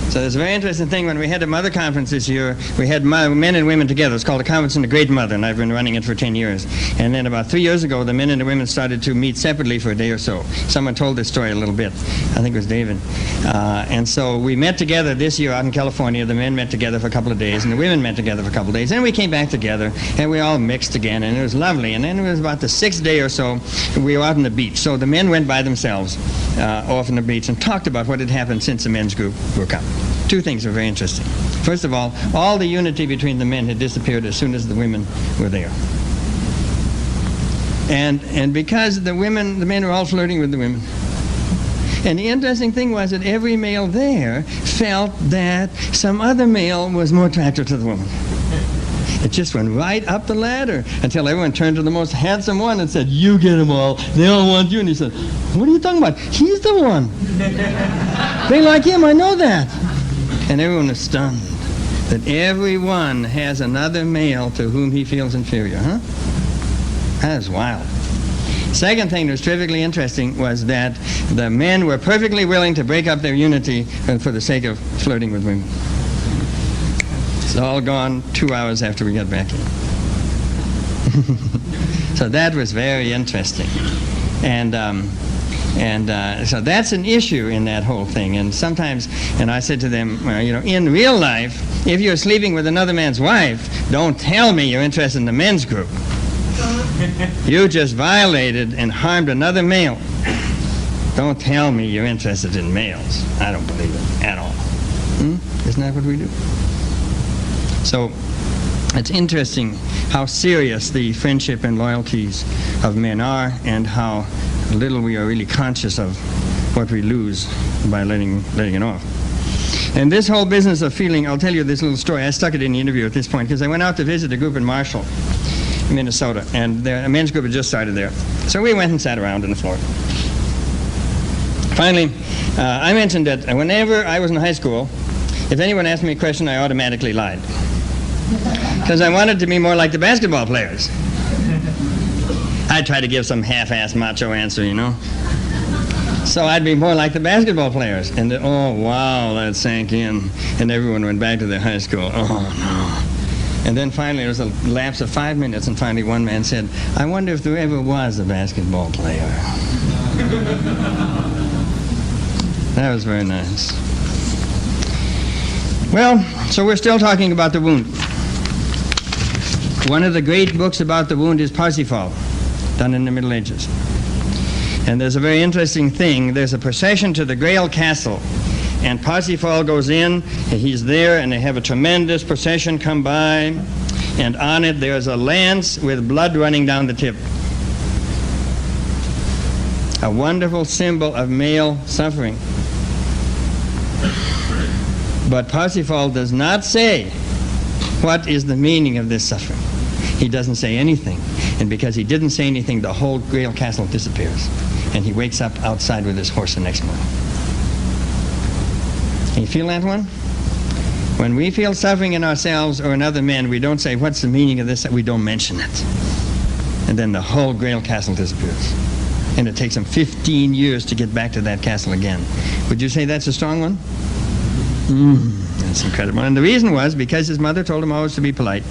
So there's a very interesting thing. When we had a mother conference this year, we had men and women together. It's called the Conference on the Great Mother, and I've been running it for 10 years. And then about 3 years ago, the men and the women started to meet separately for a day or so. Someone told this story a little bit. I think it was David. And so we met together this year out in California. The men met together for a couple of days, and the women met together for a couple of days. Then we came back together, and we all mixed again, and it was lovely. And then it was about the 6th day or so, we were out on the beach. So the men went by themselves off on the beach and talked about what had happened since the men's group were coming. Two things were very interesting. First of all the unity between the men had disappeared as soon as the women were there. And because the men were all flirting with the women. And the interesting thing was that every male there felt that some other male was more attractive to the woman. It just went right up the ladder until everyone turned to the most handsome one and said, you get them all. They all want you. And he said, what are you talking about? He's the one. They like him. I know that. And everyone was stunned that everyone has another male to whom he feels inferior, huh? That is wild. Second thing that was terrifically interesting was that the men were perfectly willing to break up their unity for the sake of flirting with women. It's all gone 2 hours after we got back in. So that was very interesting. So that's an issue in that whole thing. And sometimes, and I said to them, well, in real life, if you're sleeping with another man's wife, don't tell me you're interested in the men's group. You just violated and harmed another male. Don't tell me you're interested in males. I don't believe it at all. Isn't that what we do? So it's interesting how serious the friendship and loyalties of men are, and how little we are really conscious of what we lose by letting it off. And this whole business of feeling, I'll tell you this little story. I stuck it in the interview at this point because I went out to visit a group in Marshall, Minnesota, and a men's group had just started there. So we went and sat around on the floor. Finally, I mentioned that whenever I was in high school, if anyone asked me a question, I automatically lied. Because I wanted to be more like the basketball players. I'd try to give some half-assed macho answer, So I'd be more like the basketball players. And oh, wow, that sank in. And everyone went back to their high school. Oh, no. And then finally, there was a lapse of 5 minutes, and finally one man said, I wonder if there ever was a basketball player. That was very nice. Well, so we're still talking about the wound. One of the great books about the wound is Parsifal, done in the Middle Ages. And there's a very interesting thing. There's a procession to the Grail Castle, and Parsifal goes in, he's there, and they have a tremendous procession come by, and on it there's a lance with blood running down the tip. A wonderful symbol of male suffering. But Parsifal does not say what is the meaning of this suffering. He doesn't say anything. And because he didn't say anything, the whole Grail Castle disappears. And he wakes up outside with his horse the next morning. Can you feel that one? When we feel suffering in ourselves or in other men, we don't say, what's the meaning of this? We don't mention it. And then the whole Grail Castle disappears. And it takes him 15 years to get back to that castle again. Would you say that's a strong one? That's incredible. And the reason was because his mother told him always to be polite.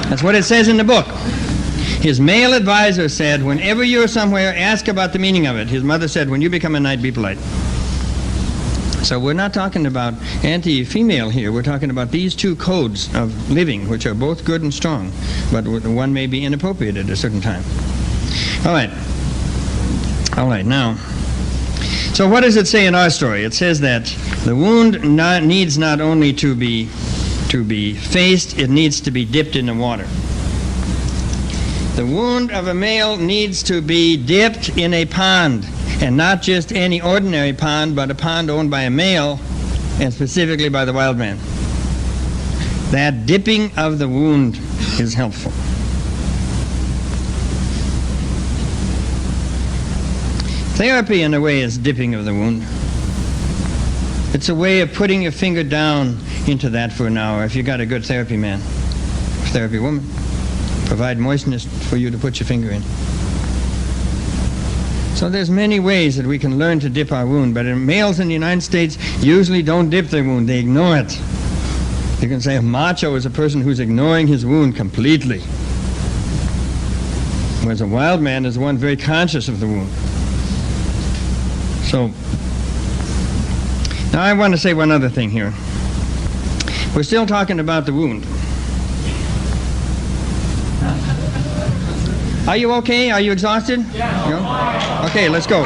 That's what it says in the book. His male advisor said, whenever you're somewhere, ask about the meaning of it. His mother said, when you become a knight, be polite. So we're not talking about anti-female here. We're talking about these two codes of living, which are both good and strong, but one may be inappropriate at a certain time. All right. All right, now, so what does it say in our story? It says that the wound needs not only to be faced, it needs to be dipped in the water. The wound of a male needs to be dipped in a pond, and not just any ordinary pond, but a pond owned by a male, and specifically by the wild man. That dipping of the wound is helpful. Therapy, in a way, is dipping of the wound. It's a way of putting your finger down into that for an hour. If you got a good therapy man, therapy woman, provide moistness for you to put your finger in. So there's many ways that we can learn to dip our wound, but males in the United States usually don't dip their wound. They ignore it. You can say a macho is a person who's ignoring his wound completely, whereas a wild man is one very conscious of the wound. So, now I want to say one other thing here. We're still talking about the wound. Are you okay? Are you exhausted? Yeah. No? Okay, let's go.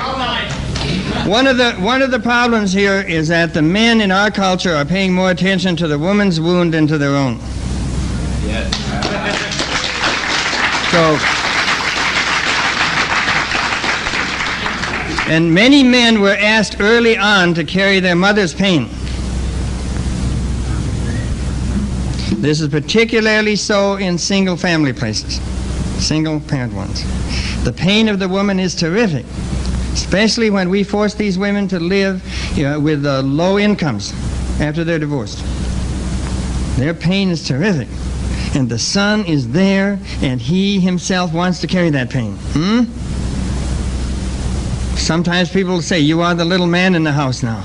One of the problems here is that the men in our culture are paying more attention to the woman's wound than to their own. Yes. And many men were asked early on to carry their mother's pain. This is particularly so in single family places, single parent ones. The pain of the woman is terrific, especially when we force these women to live with low incomes after they're divorced. Their pain is terrific. And the son is there, and he himself wants to carry that pain. Sometimes people say, you are the little man in the house now.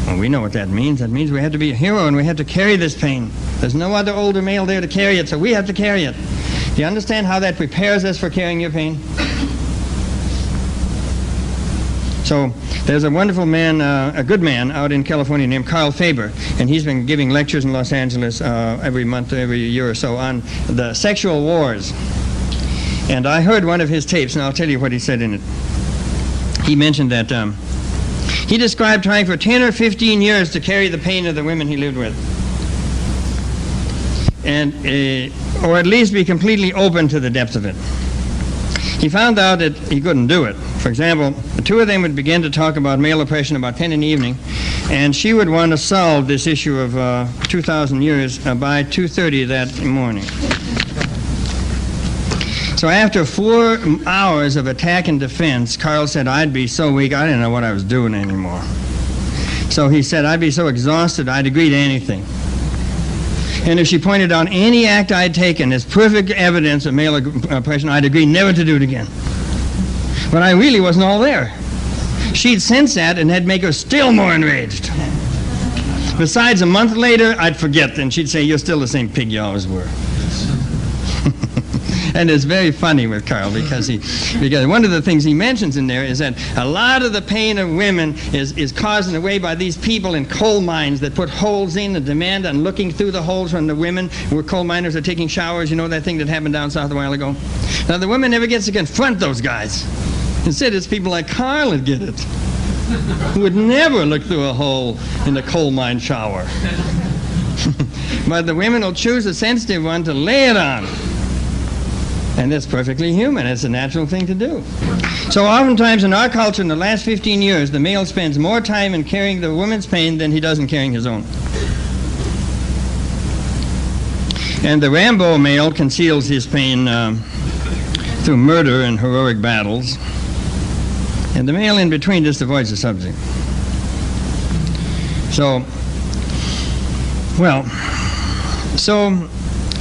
Well, we know what that means. That means we have to be a hero and we have to carry this pain. There's no other older male there to carry it, so we have to carry it. Do you understand how that prepares us for carrying your pain? So there's a wonderful man, a good man out in California named Carl Faber, and he's been giving lectures in Los Angeles every month, every year or so on the sexual wars. And I heard one of his tapes, and I'll tell you what he said in it. He mentioned that he described trying for 10 or 15 years to carry the pain of the women he lived with, and or at least be completely open to the depth of it. He found out that he couldn't do it. For example, the two of them would begin to talk about male oppression about 10 in the evening, and she would want to solve this issue of 2,000 years by 2:30 that morning. So after 4 hours of attack and defense, Carl said, I'd be so weak, I didn't know what I was doing anymore. So he said, I'd be so exhausted, I'd agree to anything. And if she pointed out any act I'd taken as perfect evidence of male oppression, I'd agree never to do it again. But I really wasn't all there. She'd sense that, and that'd make her still more enraged. Besides, a month later, I'd forget, and she'd say, you're still the same pig you always were. And it's very funny with Carl because one of the things he mentions in there is that a lot of the pain of women is caused in a way by these people in coal mines that put holes in and demand on looking through the holes when the women were coal miners are taking showers. You know that thing that happened down south a while ago? Now the woman never gets to confront those guys. Instead, it's people like Carl that get it, who would never look through a hole in the coal mine shower. But the women will choose a sensitive one to lay it on. And that's perfectly human. It's a natural thing to do. So oftentimes in our culture in the last 15 years, the male spends more time in carrying the woman's pain than he does in carrying his own. And the Rambo male conceals his pain through murder and heroic battles. And the male in between just avoids the subject.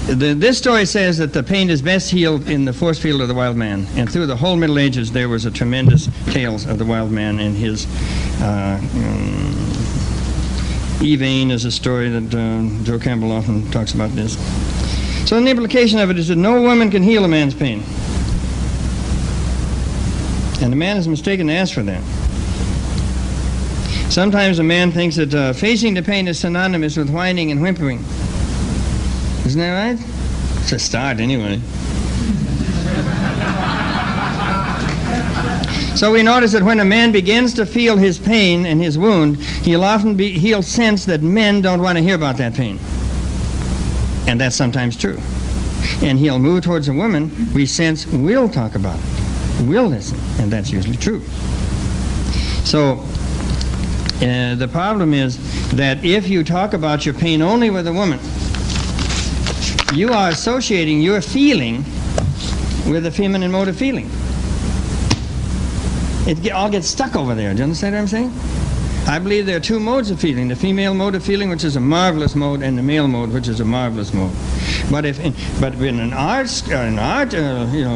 This story says that the pain is best healed in the force field of the wild man. And through the whole Middle Ages, there was a tremendous tales of the wild man and his... Evane is a story that Joe Campbell often talks about this. So the implication of it is that no woman can heal a man's pain. And the man is mistaken to ask for that. Sometimes a man thinks that facing the pain is synonymous with whining and whimpering. Isn't that right? It's a start, anyway. So we notice that when a man begins to feel his pain and his wound, he'll sense that men don't want to hear about that pain. And that's sometimes true. And he'll move towards a woman we sense will talk about it, will listen, and that's usually true. So the problem is that if you talk about your pain only with a woman, you are associating your feeling with a feminine mode of feeling. It all gets stuck over there. Do you understand what I'm saying? I believe there are two modes of feeling: the female mode of feeling, which is a marvelous mode, and the male mode, which is a marvelous mode. But in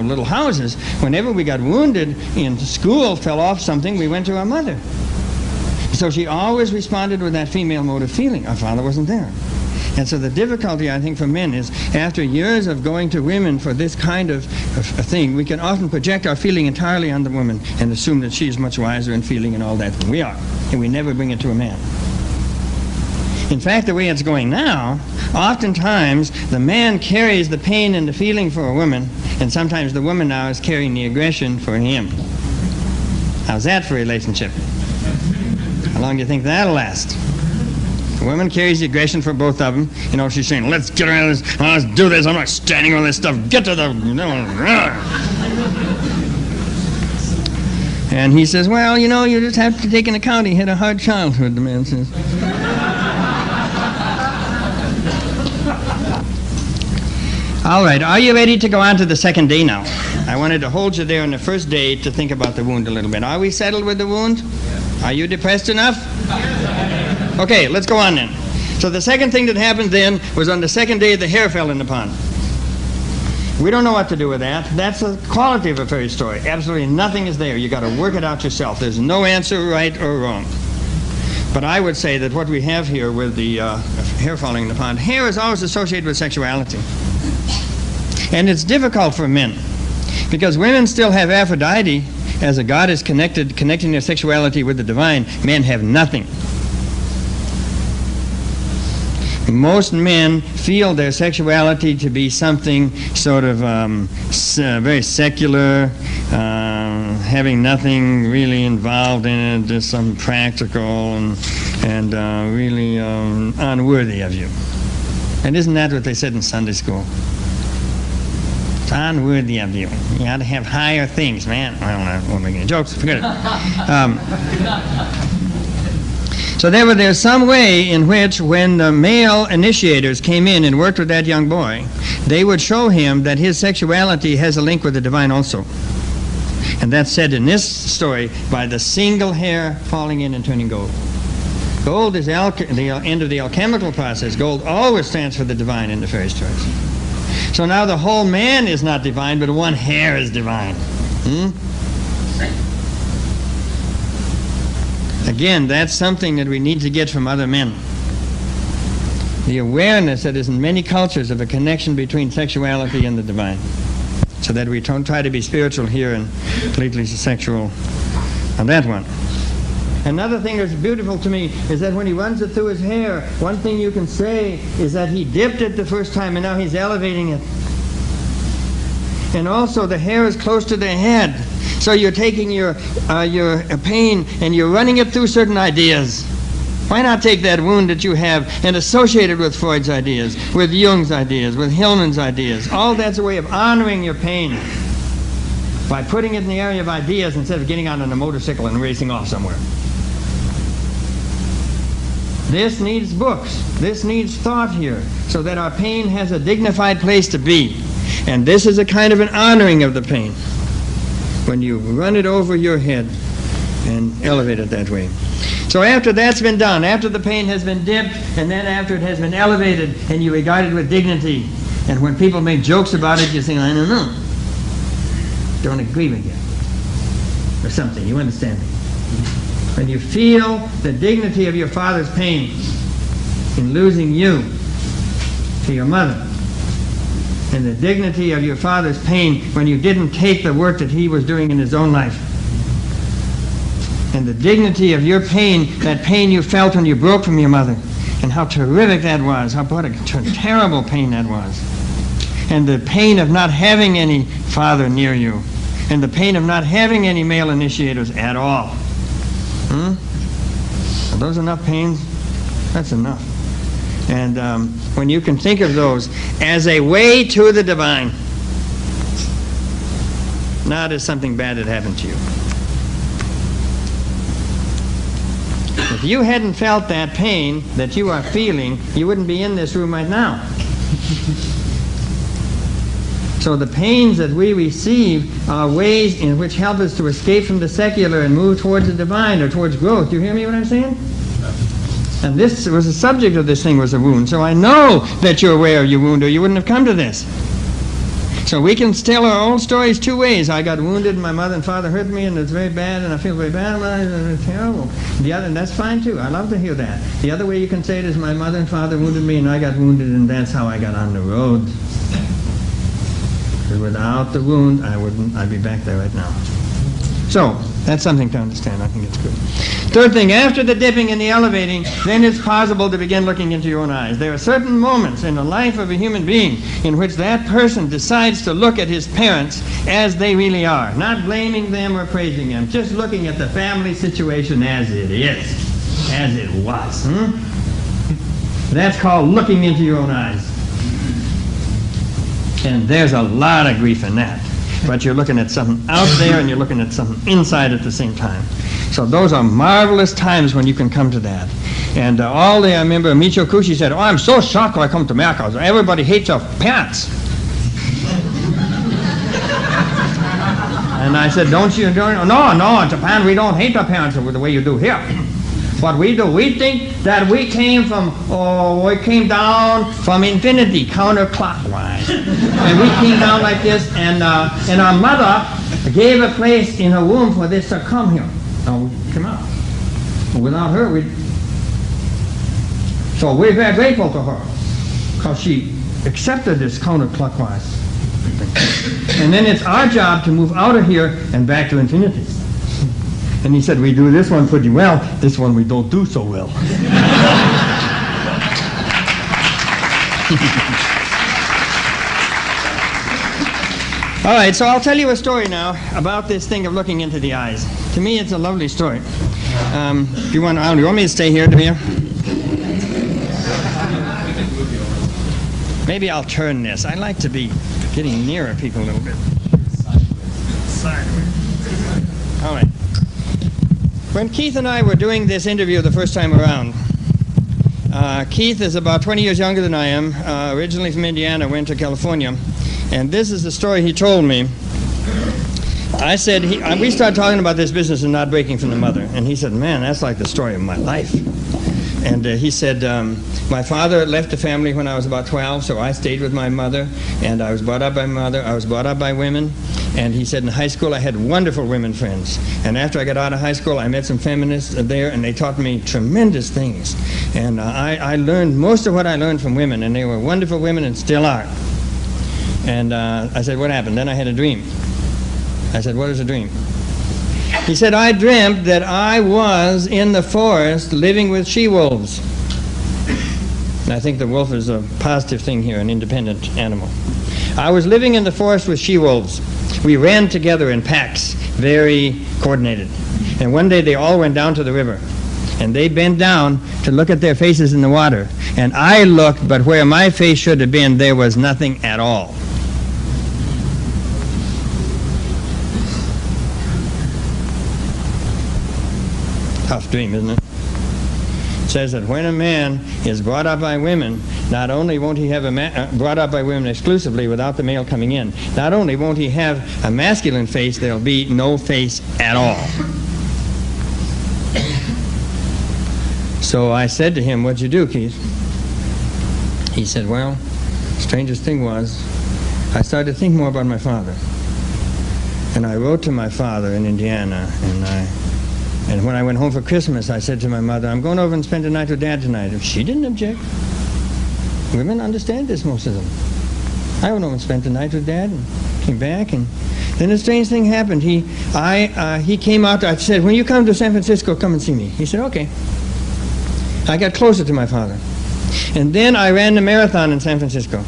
little houses, whenever we got wounded in school, fell off something, we went to our mother. So she always responded with that female mode of feeling. Our father wasn't there. And so the difficulty, I think, for men is, after years of going to women for this kind of thing, we can often project our feeling entirely on the woman and assume that she's much wiser in feeling and all that than we are. And we never bring it to a man. In fact, the way it's going now, oftentimes the man carries the pain and the feeling for a woman, and sometimes the woman now is carrying the aggression for him. How's that for a relationship? How long do you think that'll last? The woman carries the aggression for both of them. You know, she's saying, let's get around this, let's do this, I'm not standing on this stuff, get to the... And he says, well, you just have to take into account he had a hard childhood, the man says. All right, are you ready to go on to the second day now? I wanted to hold you there on the first day to think about the wound a little bit. Are we settled with the wound? Are you depressed enough? Okay, let's go on then. So the second thing that happened then was on the second day the hair fell in the pond. We don't know what to do with that. That's the quality of a fairy story. Absolutely nothing is there. You got to work it out yourself. There's no answer right or wrong. But I would say that what we have here with the hair falling in the pond, hair is always associated with sexuality. And it's difficult for men because women still have Aphrodite as a goddess connecting their sexuality with the divine. Men have nothing. Most men feel their sexuality to be something sort of very secular, having nothing really involved in it, just some practical and really unworthy of you. And isn't that what they said in Sunday school? It's unworthy of you. You ought to have higher things, man. I won't make any jokes. Forget it. So there's some way in which when the male initiators came in and worked with that young boy, they would show him that his sexuality has a link with the divine also. And that's said in this story by the single hair falling in and turning gold. Gold is the end of the alchemical process. Gold always stands for the divine in the fairy stories. So now the whole man is not divine, but one hair is divine. Again, that's something that we need to get from other men. The awareness that is in many cultures of a connection between sexuality and the divine. So that we don't try to be spiritual here and completely sexual on that one. Another thing that's beautiful to me is that when he runs it through his hair, one thing you can say is that he dipped it the first time and now he's elevating it. And also the hair is close to the head. So you're taking your pain and you're running it through certain ideas. Why not take that wound that you have and associate it with Freud's ideas, with Jung's ideas, with Hillman's ideas? All that's a way of honoring your pain by putting it in the area of ideas instead of getting out on a motorcycle and racing off somewhere. This needs books. This needs thought here so that our pain has a dignified place to be. And this is a kind of an honoring of the pain when you run it over your head and elevate it that way. So after that's been done, after the pain has been dipped, and then after it has been elevated and you regard it with dignity, and when people make jokes about it, you say, I don't know. Don't agree with you. Or something, you understand me. When you feel the dignity of your father's pain in losing you to your mother, and the dignity of your father's pain when you didn't take the work that he was doing in his own life. And the dignity of your pain, that pain you felt when you broke from your mother, and how terrific that was, what a terrible pain that was. And the pain of not having any father near you. and the pain of not having any male initiators at all. Are those enough pains? That's enough. And when you can think of those as a way to the divine, not as something bad that happened to you. If you hadn't felt that pain that you are feeling, you wouldn't be in this room right now. So the pains that we receive are ways in which help us to escape from the secular and move towards the divine or towards growth. Do you hear me what I'm saying? And this was the subject of this thing, was a wound. So I know that you're aware of your wound, or you wouldn't have come to this. So we can tell our own stories two ways. I got wounded and my mother and father hurt me and it's very bad and I feel very bad about it and it's terrible. The other, and that's fine too. I love to hear that. The other way you can say it is my mother and father wounded me and I got wounded and that's how I got on the road. Because without the wound, I'd be back there right now. So, that's something to understand. I think it's good. Third thing, after the dipping and the elevating, then it's possible to begin looking into your own eyes. There are certain moments in the life of a human being in which that person decides to look at his parents as they really are, not blaming them or praising them, just looking at the family situation as it is, as it was. That's called looking into your own eyes. And there's a lot of grief in that. But you're looking at something out there and you're looking at something inside at the same time. So those are marvelous times when you can come to that. And I remember Michio Kushi said, "Oh, I'm so shocked when I come to America. Everybody hates our parents." And I said, No, in Japan we don't hate our parents the way you do here. What we do, we think that we came down from infinity, counterclockwise. And we came down like this, and our mother gave a place in her womb for this to come here. Now we came out. Without her, so we're very grateful to her, because she accepted this counterclockwise thing. And then it's our job to move out of here and back to infinity. And he said, we do this one pretty well, this one we don't do so well. All right, so I'll tell you a story now about this thing of looking into the eyes. To me, it's a lovely story. Do you want me to stay here, Demir? Maybe I'll turn this. I like to be getting nearer people a little bit. Sideways. All right. When Keith and I were doing this interview the first time around, Keith is about 20 years younger than I am, originally from Indiana, went to California, and this is the story he told me. I said, we started talking about this business of not breaking from the mother, and he said, man, that's like the story of my life. And he said, my father left the family when I was about 12, so I stayed with my mother, and I was brought up by my mother. I was brought up by women. And he said in high school I had wonderful women friends. And after I got out of high school, I met some feminists there, and they taught me tremendous things. And I learned most of what I learned from women, and they were wonderful women and still are. And I said, what happened? Then I had a dream. I said, what is a dream? He said, I dreamt that I was in the forest living with she-wolves. And I think the wolf is a positive thing here, an independent animal. I was living in the forest with she-wolves. We ran together in packs, very coordinated. And one day they all went down to the river. And they bent down to look at their faces in the water. And I looked, but where my face should have been, there was nothing at all. Tough dream, isn't it? It says that when a man is brought up by women, not only won't he have brought up by women exclusively without the male coming in, not only won't he have a masculine face, there'll be no face at all. So I said to him, what'd you do, Keith? He said, well, the strangest thing was, I started to think more about my father. And I wrote to my father in Indiana, and when I went home for Christmas, I said to my mother, I'm going over and spend the night with Dad tonight. And she didn't object. Women understand this, most of them. I went over and spent the night with Dad and came back. And then a strange thing happened. He came out. I said, when you come to San Francisco, come and see me. He said, okay. I got closer to my father. And then I ran the marathon in San Francisco.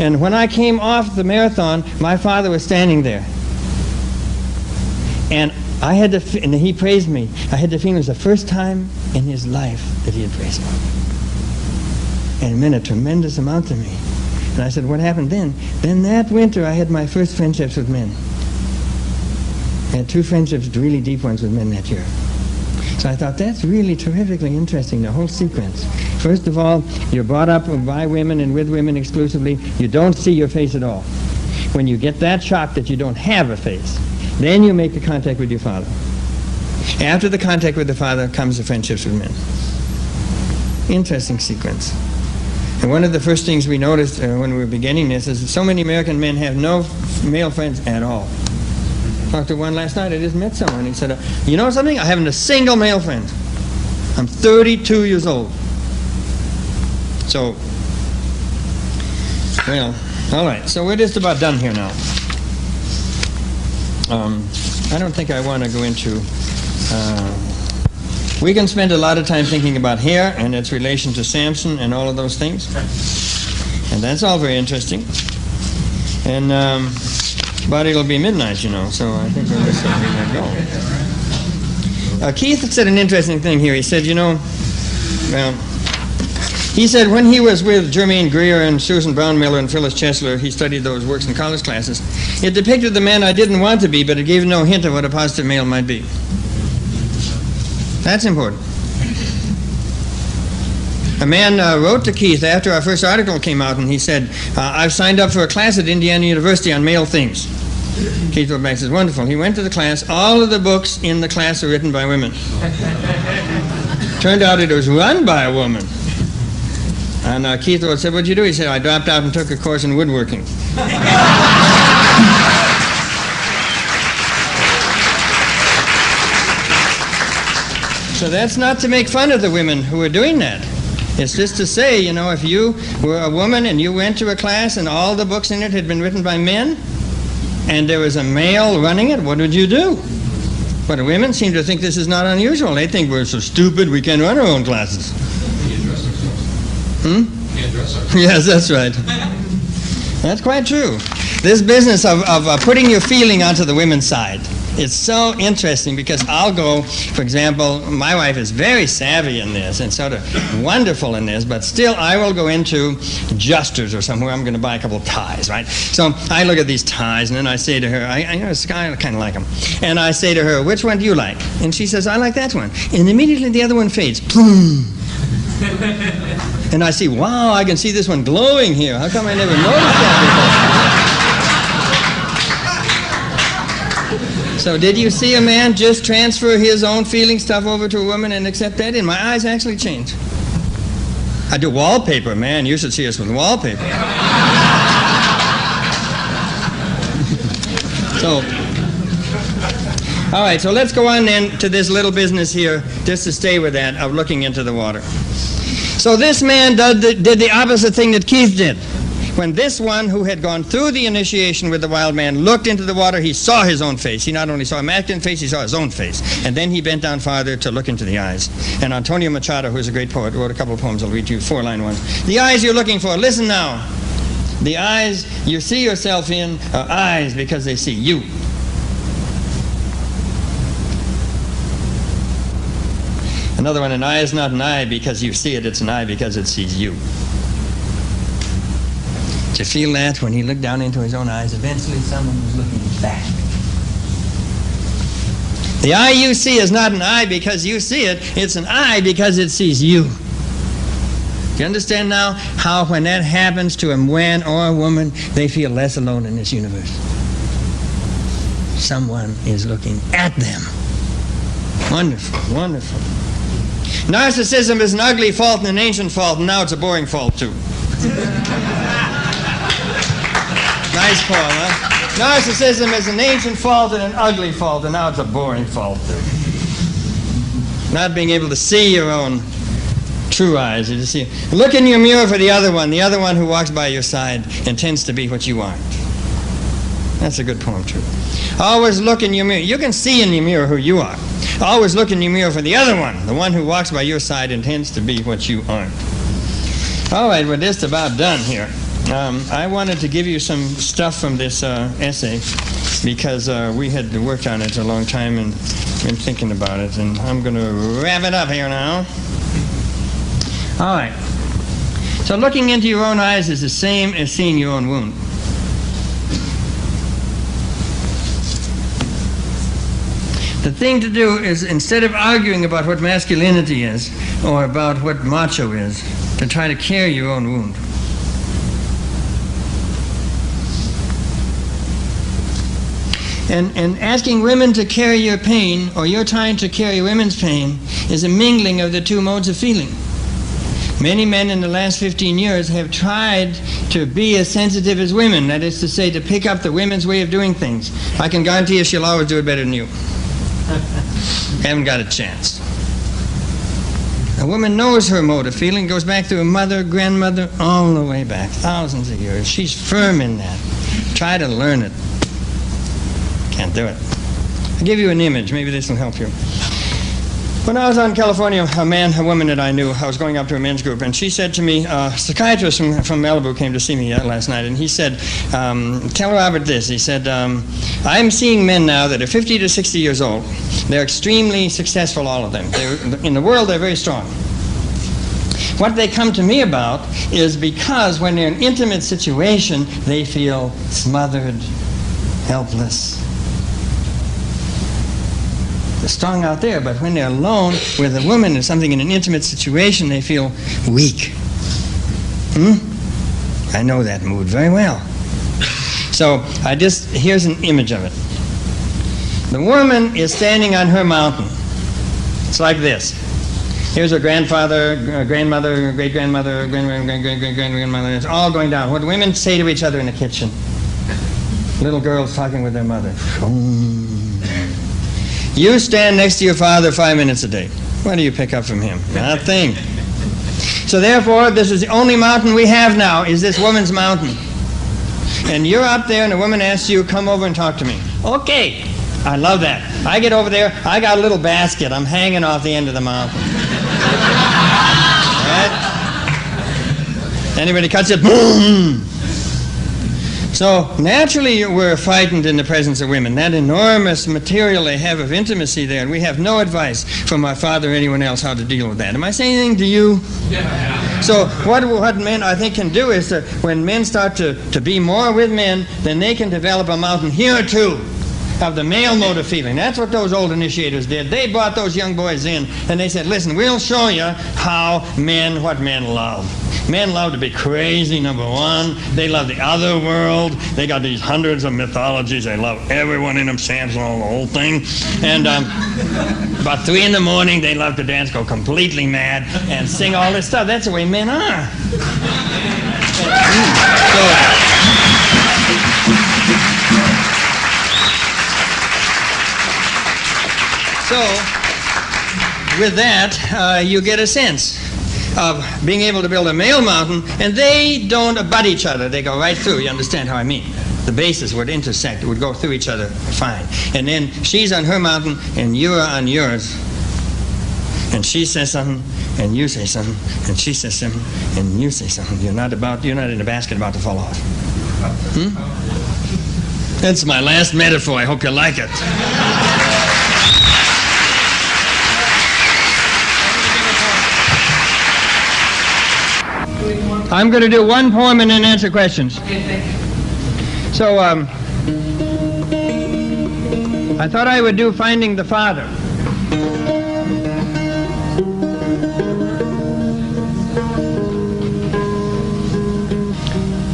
And when I came off the marathon, my father was standing there. And and he praised me. I had the feeling it was the first time in his life that he had praised me. And it meant a tremendous amount to me. And I said, what happened then? Then that winter I had my first friendships with men. I had 2 friendships, really deep ones with men that year. So I thought, that's really terrifically interesting, the whole sequence. First of all, you're brought up by women and with women exclusively. You don't see your face at all. When you get that shock that you don't have a face, then you make the contact with your father. After the contact with the father comes the friendships with men. Interesting sequence. And one of the first things we noticed when we were beginning this is that so many American men have no male friends at all. Talked to one last night. I just met someone. He said, you know something? I haven't a single male friend. I'm 32 years old. So, well, all right. So we're just about done here now. I don't think I want to go into... we can spend a lot of time thinking about hair and its relation to Samson and all of those things. And that's all very interesting. And... but it'll be midnight, you know, so I think we'll just let that go. Keith said an interesting thing here. He said, you know, well, he said when he was with Germaine Greer and Susan Brownmiller and Phyllis Chesler, he studied those works in college classes. It depicted the man I didn't want to be, but it gave no hint of what a positive male might be. That's important. A man wrote to Keith after our first article came out, and he said, I've signed up for a class at Indiana University on male things. Keith wrote back and says, wonderful. He went to the class. All of the books in the class are written by women. Turned out it was run by a woman. And Keith wrote, said, what'd you do? He said, I dropped out and took a course in woodworking. So that's not to make fun of the women who are doing that. It's just to say, you know, if you were a woman and you went to a class and all the books in it had been written by men and there was a male running it, what would you do? But women seem to think this is not unusual. They think we're so stupid we can't run our own classes. Can't dress ourselves. Can't dress ourselves. Yes, that's right. That's quite true. This business of putting your feeling onto the women's side, it's so interesting because I'll go, for example, my wife is very savvy in this and sort of wonderful in this, but still I will go into Juster's or somewhere. I'm going to buy a couple of ties, right? So I look at these ties and then I say to her, I kind of like them. And I say to her, which one do you like? And she says, I like that one. And immediately the other one fades. Boom. And I see, wow, I can see this one glowing here. How come I never noticed that before? So did you see a man just transfer his own feeling stuff over to a woman and accept that? And my eyes actually changed. I do wallpaper, man. You should see us with wallpaper. So, all right, so let's go on then to this little business here, just to stay with that, of looking into the water. So this man did the opposite thing that Keith did. When this one who had gone through the initiation with the wild man looked into the water, he saw his own face. He not only saw a masculine face, he saw his own face. And then he bent down farther to look into the eyes. And Antonio Machado, who's a great poet, wrote a couple of poems. I'll read you 4-line ones. The eyes you're looking for, listen now. The eyes you see yourself in are eyes because they see you. Another one, an eye is not an eye because you see it, it's an eye because it sees you. Did you feel that when he looked down into his own eyes, eventually someone was looking back. The eye you see is not an eye because you see it, it's an eye because it sees you. Do you understand now how when that happens to a man or a woman, they feel less alone in this universe? Someone is looking at them. Wonderful, wonderful. Narcissism is an ugly fault and an ancient fault, and now it's a boring fault too. Nice poem, huh? Narcissism is an ancient fault and an ugly fault, and now it's a boring fault too. Not being able to see your own true eyes. You just see. Look in your mirror for the other one who walks by your side and tends to be what you aren't. That's a good poem too. Always look in your mirror. You can see in your mirror who you are. Always look in your mirror for the other one, the one who walks by your side and tends to be what you aren't. All right, we're just about done here. I wanted to give you some stuff from this essay because we had worked on it a long time and been thinking about it, and I'm going to wrap it up here now. All right. So looking into your own eyes is the same as seeing your own wound. The thing to do is, instead of arguing about what masculinity is or about what macho is, to try to carry your own wound. And asking women to carry your pain, or you're trying to carry women's pain, is a mingling of the two modes of feeling. Many men in the last 15 years have tried to be as sensitive as women, that is to say, to pick up the women's way of doing things. I can guarantee you she'll always do it better than you. Haven't got a chance. A woman knows her mode of feeling, goes back to her mother, grandmother, all the way back, thousands of years. She's firm in that. Try to learn it. Can't do it. I'll give you an image. Maybe this will help you. When I was out in California, a woman that I knew, I was going up to a men's group, and she said to me, a psychiatrist from Malibu came to see me last night, and he said, tell Robert this. He said, I'm seeing men now that are 50 to 60 years old. They're extremely successful, all of them. In the world, they're very strong. What they come to me about is because when they're in an intimate situation, they feel smothered, helpless. They're strong out there, but when they're alone with a woman or something in an intimate situation, they feel weak. I know that mood very well. So here's an image of it. The woman is standing on her mountain. It's like this. Here's her grandfather, grandmother, great-grandmother, great-grandmother. It's all going down. What women say to each other in the kitchen. Little girls talking with their mother. You stand next to your father 5 minutes a day. What do you pick up from him? Nothing. So therefore, this is the only mountain we have now, is this woman's mountain. And you're up there and the woman asks you, come over and talk to me. Okay. I love that. I get over there, I got a little basket. I'm hanging off the end of the mountain. Right? Anybody cuts it, boom! So naturally we're frightened in the presence of women. That enormous material they have of intimacy there, and we have no advice from our father or anyone else how to deal with that. Am I saying anything to you? Yeah. So what men I think can do is when men start to be more with men, then they can develop a mountain here too of the male mode of feeling. That's what those old initiators did. They brought those young boys in and they said, listen, we'll show you what men love. Men love to be crazy, number one. They love the other world. They got these hundreds of mythologies. They love everyone in them, Samson, the whole thing. And about 3 in the morning, they love to dance, go completely mad, and sing all this stuff. That's the way men are. So, with that, you get a sense of being able to build a male mountain, and they don't abut each other. They go right through. You understand how I mean? The bases would intersect. It would go through each other fine. And then she's on her mountain, and you're on yours. And she says something, and you say something, and she says something, and you say something. You're not in a basket about to fall off. That's my last metaphor. I hope you like it. I'm going to do one poem and then answer questions. Okay, thank you. So, I thought I would do Finding the Father.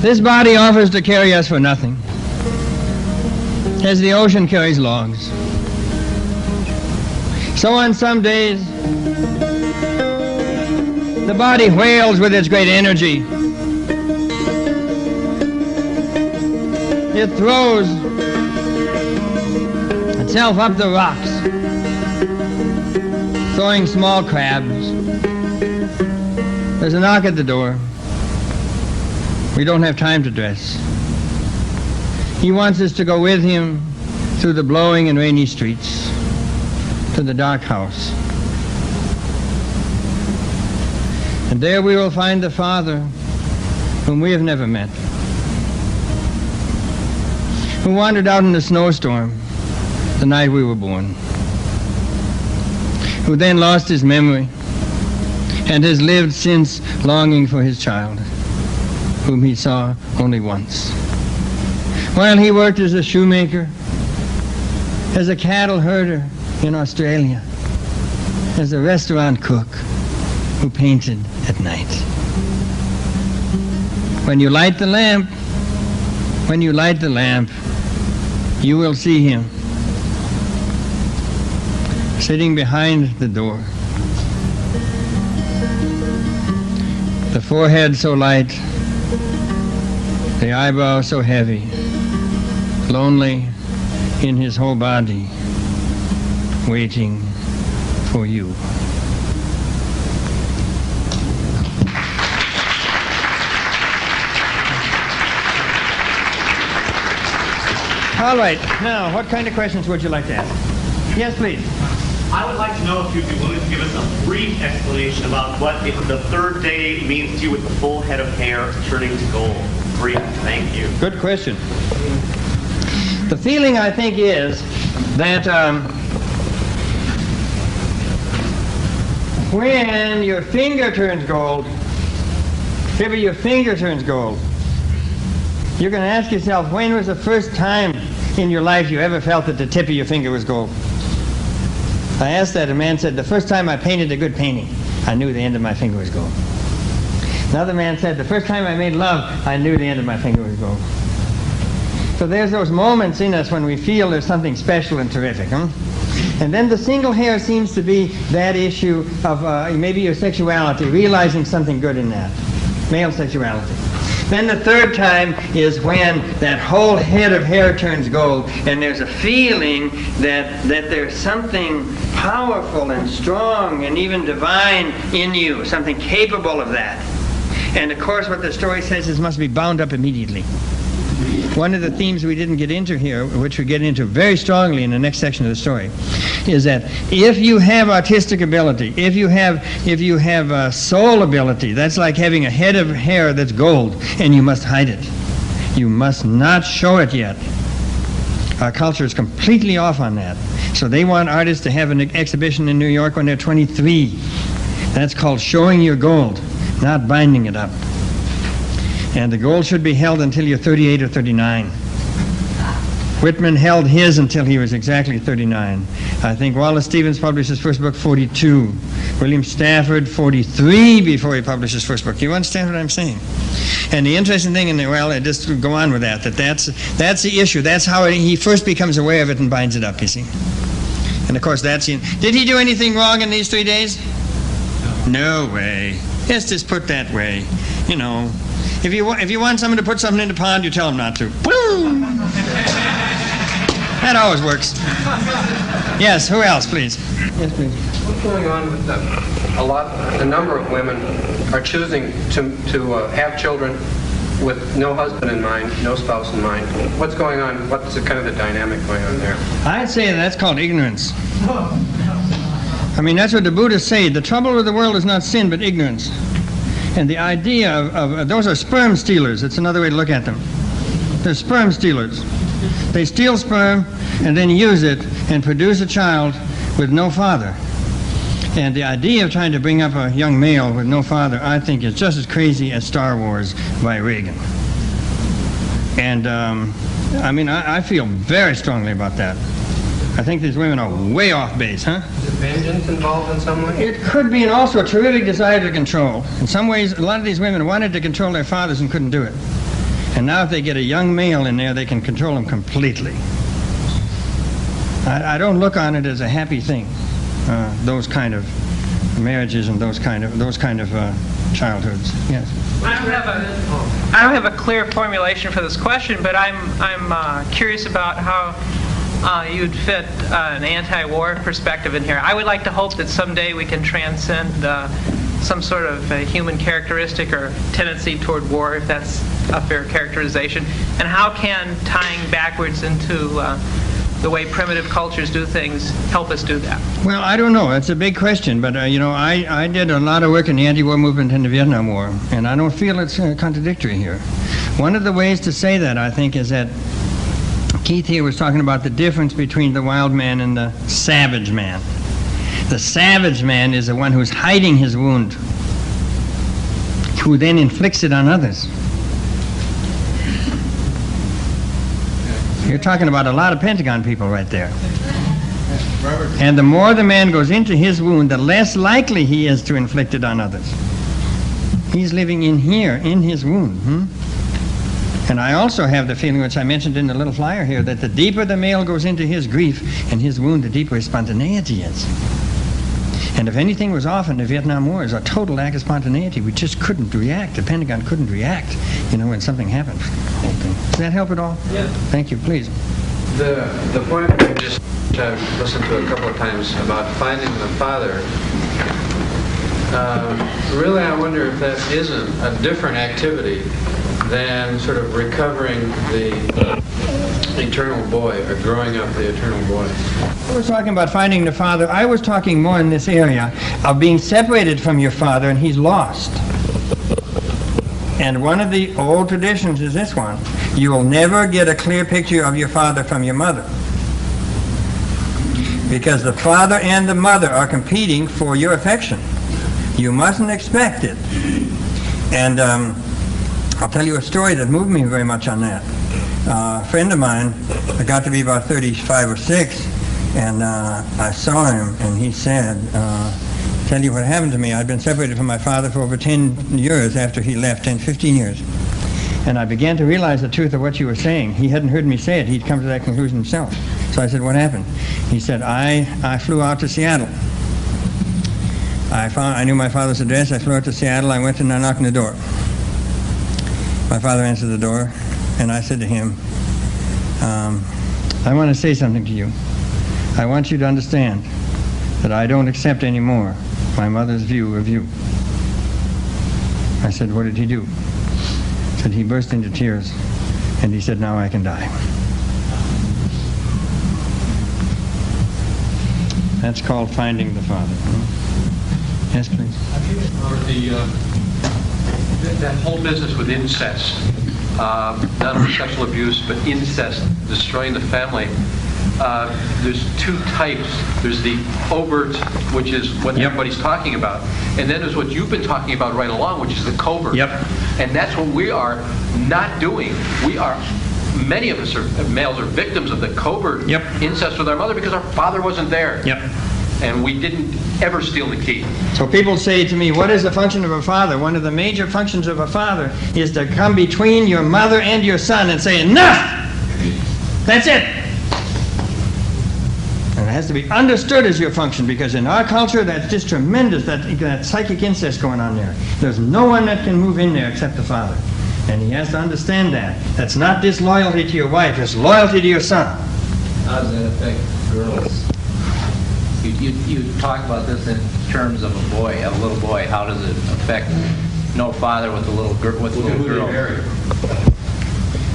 This body offers to carry us for nothing, as the ocean carries logs. So on some days, the body wails with its great energy. It throws itself up the rocks, throwing small crabs. There's a knock at the door. We don't have time to dress. He wants us to go with him through the blowing and rainy streets to the dark house. And there we will find the Father whom we have never met, who wandered out in a snowstorm the night we were born, who then lost his memory and has lived since longing for his child, whom he saw only once. While he worked as a shoemaker, as a cattle herder in Australia, as a restaurant cook who painted at night. When you light the lamp, you will see him sitting behind the door. The forehead so light, the eyebrow so heavy, lonely in his whole body, waiting for you. All right, now, what kind of questions would you like to ask? Yes, please. I would like to know if you'd be willing to give us a brief explanation about what the third day means to you with the full head of hair turning to gold. Brief, thank you. Good question. The feeling, I think, is that when your finger turns gold, if your finger turns gold, you're going to ask yourself, when was the first time in your life you ever felt that the tip of your finger was gold? I asked that, a man said, the first time I painted a good painting, I knew the end of my finger was gold. Another man said, the first time I made love, I knew the end of my finger was gold. So there's those moments in us when we feel there's something special and terrific. And then the single hair seems to be that issue of maybe your sexuality, realizing something good in that, male sexuality. Then the third time is when that whole head of hair turns gold and there's a feeling that there's something powerful and strong and even divine in you, something capable of that. And of course what the story says is must be bound up immediately. One of the themes we didn't get into here, which we get into very strongly in the next section of the story, is that if you have artistic ability, if you have soul ability, that's like having a head of hair that's gold, and you must hide it. You must not show it yet. Our culture is completely off on that. So they want artists to have an exhibition in New York when they're 23. That's called showing your gold, not binding it up. And the gold should be held until you're 38 or 39. Whitman held his until he was exactly 39. I think Wallace Stevens published his first book 42. William Stafford 43 before he published his first book. You understand what I'm saying? And the interesting thing, just to go on with that's the issue. That's how he first becomes aware of it and binds it up, you see. And of course did he do anything wrong in these 3 days? No way. It's just put that way, you know. If you want someone to put something in the pond, you tell them not to. Boom! That always works. Yes, who else, please? Yes, please. What's going on with a number of women are choosing to have children with no husband in mind, no spouse in mind. What's going on? What's kind of the dynamic going on there? I'd say that's called ignorance. I mean, that's what the Buddhists say. The trouble with the world is not sin, but ignorance. And the idea of those are sperm stealers. It's another way to look at them. They're sperm stealers. They steal sperm and then use it and produce a child with no father. And the idea of trying to bring up a young male with no father, I think, is just as crazy as Star Wars by Reagan. And I feel very strongly about that. I think these women are way off base, huh? Is vengeance involved in some way? It could be, and also a terrific desire to control. In some ways, a lot of these women wanted to control their fathers and couldn't do it. And now if they get a young male in there, they can control him completely. I don't look on it as a happy thing, those kind of marriages and those kind of childhoods. Yes. I don't have a clear formulation for this question, but I'm curious about how you'd fit an anti-war perspective in here. I would like to hope that someday we can transcend some sort of human characteristic or tendency toward war, if that's a fair characterization. And how can tying backwards into the way primitive cultures do things help us do that? Well, I don't know. It's a big question, but I did a lot of work in the anti-war movement in the Vietnam War, and I don't feel it's contradictory here. One of the ways to say that, I think, is that Keith here was talking about the difference between the wild man and the savage man. The savage man is the one who's hiding his wound, who then inflicts it on others. You're talking about a lot of Pentagon people right there. And the more the man goes into his wound, the less likely he is to inflict it on others. He's living in here, in his wound. And I also have the feeling, which I mentioned in the little flyer here, that the deeper the male goes into his grief and his wound, the deeper his spontaneity is. And if anything was off in the Vietnam War, it was a total lack of spontaneity. We just couldn't react. The Pentagon couldn't react, when something happened. Does that help at all? Yeah. Thank you, please. The point I just listened to a couple of times about finding the father, really I wonder if that isn't a different activity than sort of recovering the eternal boy, or growing up the eternal boy. I was talking about finding the father. I was talking more in this area of being separated from your father and he's lost. And one of the old traditions is this one. You will never get a clear picture of your father from your mother, because the father and the mother are competing for your affection. You mustn't expect it. And I'll tell you a story that moved me very much on that. A friend of mine, I got to be about 35 or 6, and I saw him, and he said, tell you what happened to me. I'd been separated from my father for over 10 years after he left, 10, 15 years. And I began to realize the truth of what you were saying. He hadn't heard me say it. He'd come to that conclusion himself. So I said, what happened? He said, I flew out to Seattle. I knew my father's address. I flew out to Seattle. I went and I knocked on the door. My father answered the door, and I said to him, I want to say something to you. I want you to understand that I don't accept anymore my mother's view of you. I said, what did he do? He said, he burst into tears, and he said, now I can die. That's called finding the father. Yes, please. That whole business with incest, not only sexual abuse, but incest, destroying the family. There's two types. There's the overt, which is what everybody's talking about, and then there's what you've been talking about right along, which is the covert. Yep. And that's what we are not doing. Many of us males are victims of the covert incest with our mother because our father wasn't there. Yep. And we didn't ever steal the key. So people say to me, what is the function of a father? One of the major functions of a father is to come between your mother and your son and say, enough! That's it! And it has to be understood as your function, because in our culture that's just tremendous, that psychic incest going on there. There's no one that can move in there except the father. And he has to understand that. That's not disloyalty to your wife, it's loyalty to your son. How does that affect girls? You talk about this in terms of a boy, a little boy. How does it affect no father with a little girl?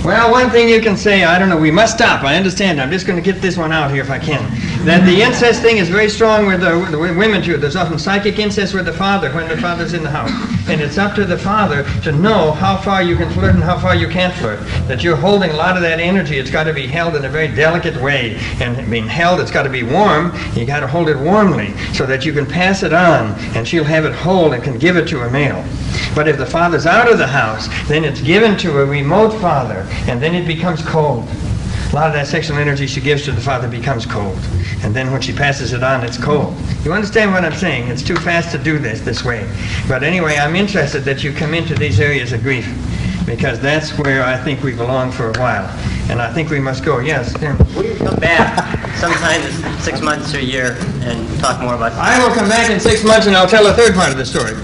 Well, one thing you can say, I don't know, we must stop. I understand. I'm just going to get this one out here if I can. That the incest thing is very strong with the women too. There's often psychic incest with the father when the father's in the house. And it's up to the father to know how far you can flirt and how far you can't flirt. That you're holding a lot of that energy. It's got to be held in a very delicate way. And being held, it's got to be warm. You got to hold it warmly so that you can pass it on and she'll have it whole and can give it to a male. But if the father's out of the house, then it's given to a remote father, and then it becomes cold. A lot of that sexual energy she gives to the father becomes cold. And then when she passes it on, it's cold. You understand what I'm saying? It's too fast to do this way. But anyway, I'm interested that you come into these areas of grief, because that's where I think we belong for a while. And I think we must go. Yes, Tim? Will you come back sometime in 6 months or a year and talk more about that? I will come back in 6 months and I'll tell a third part of the story.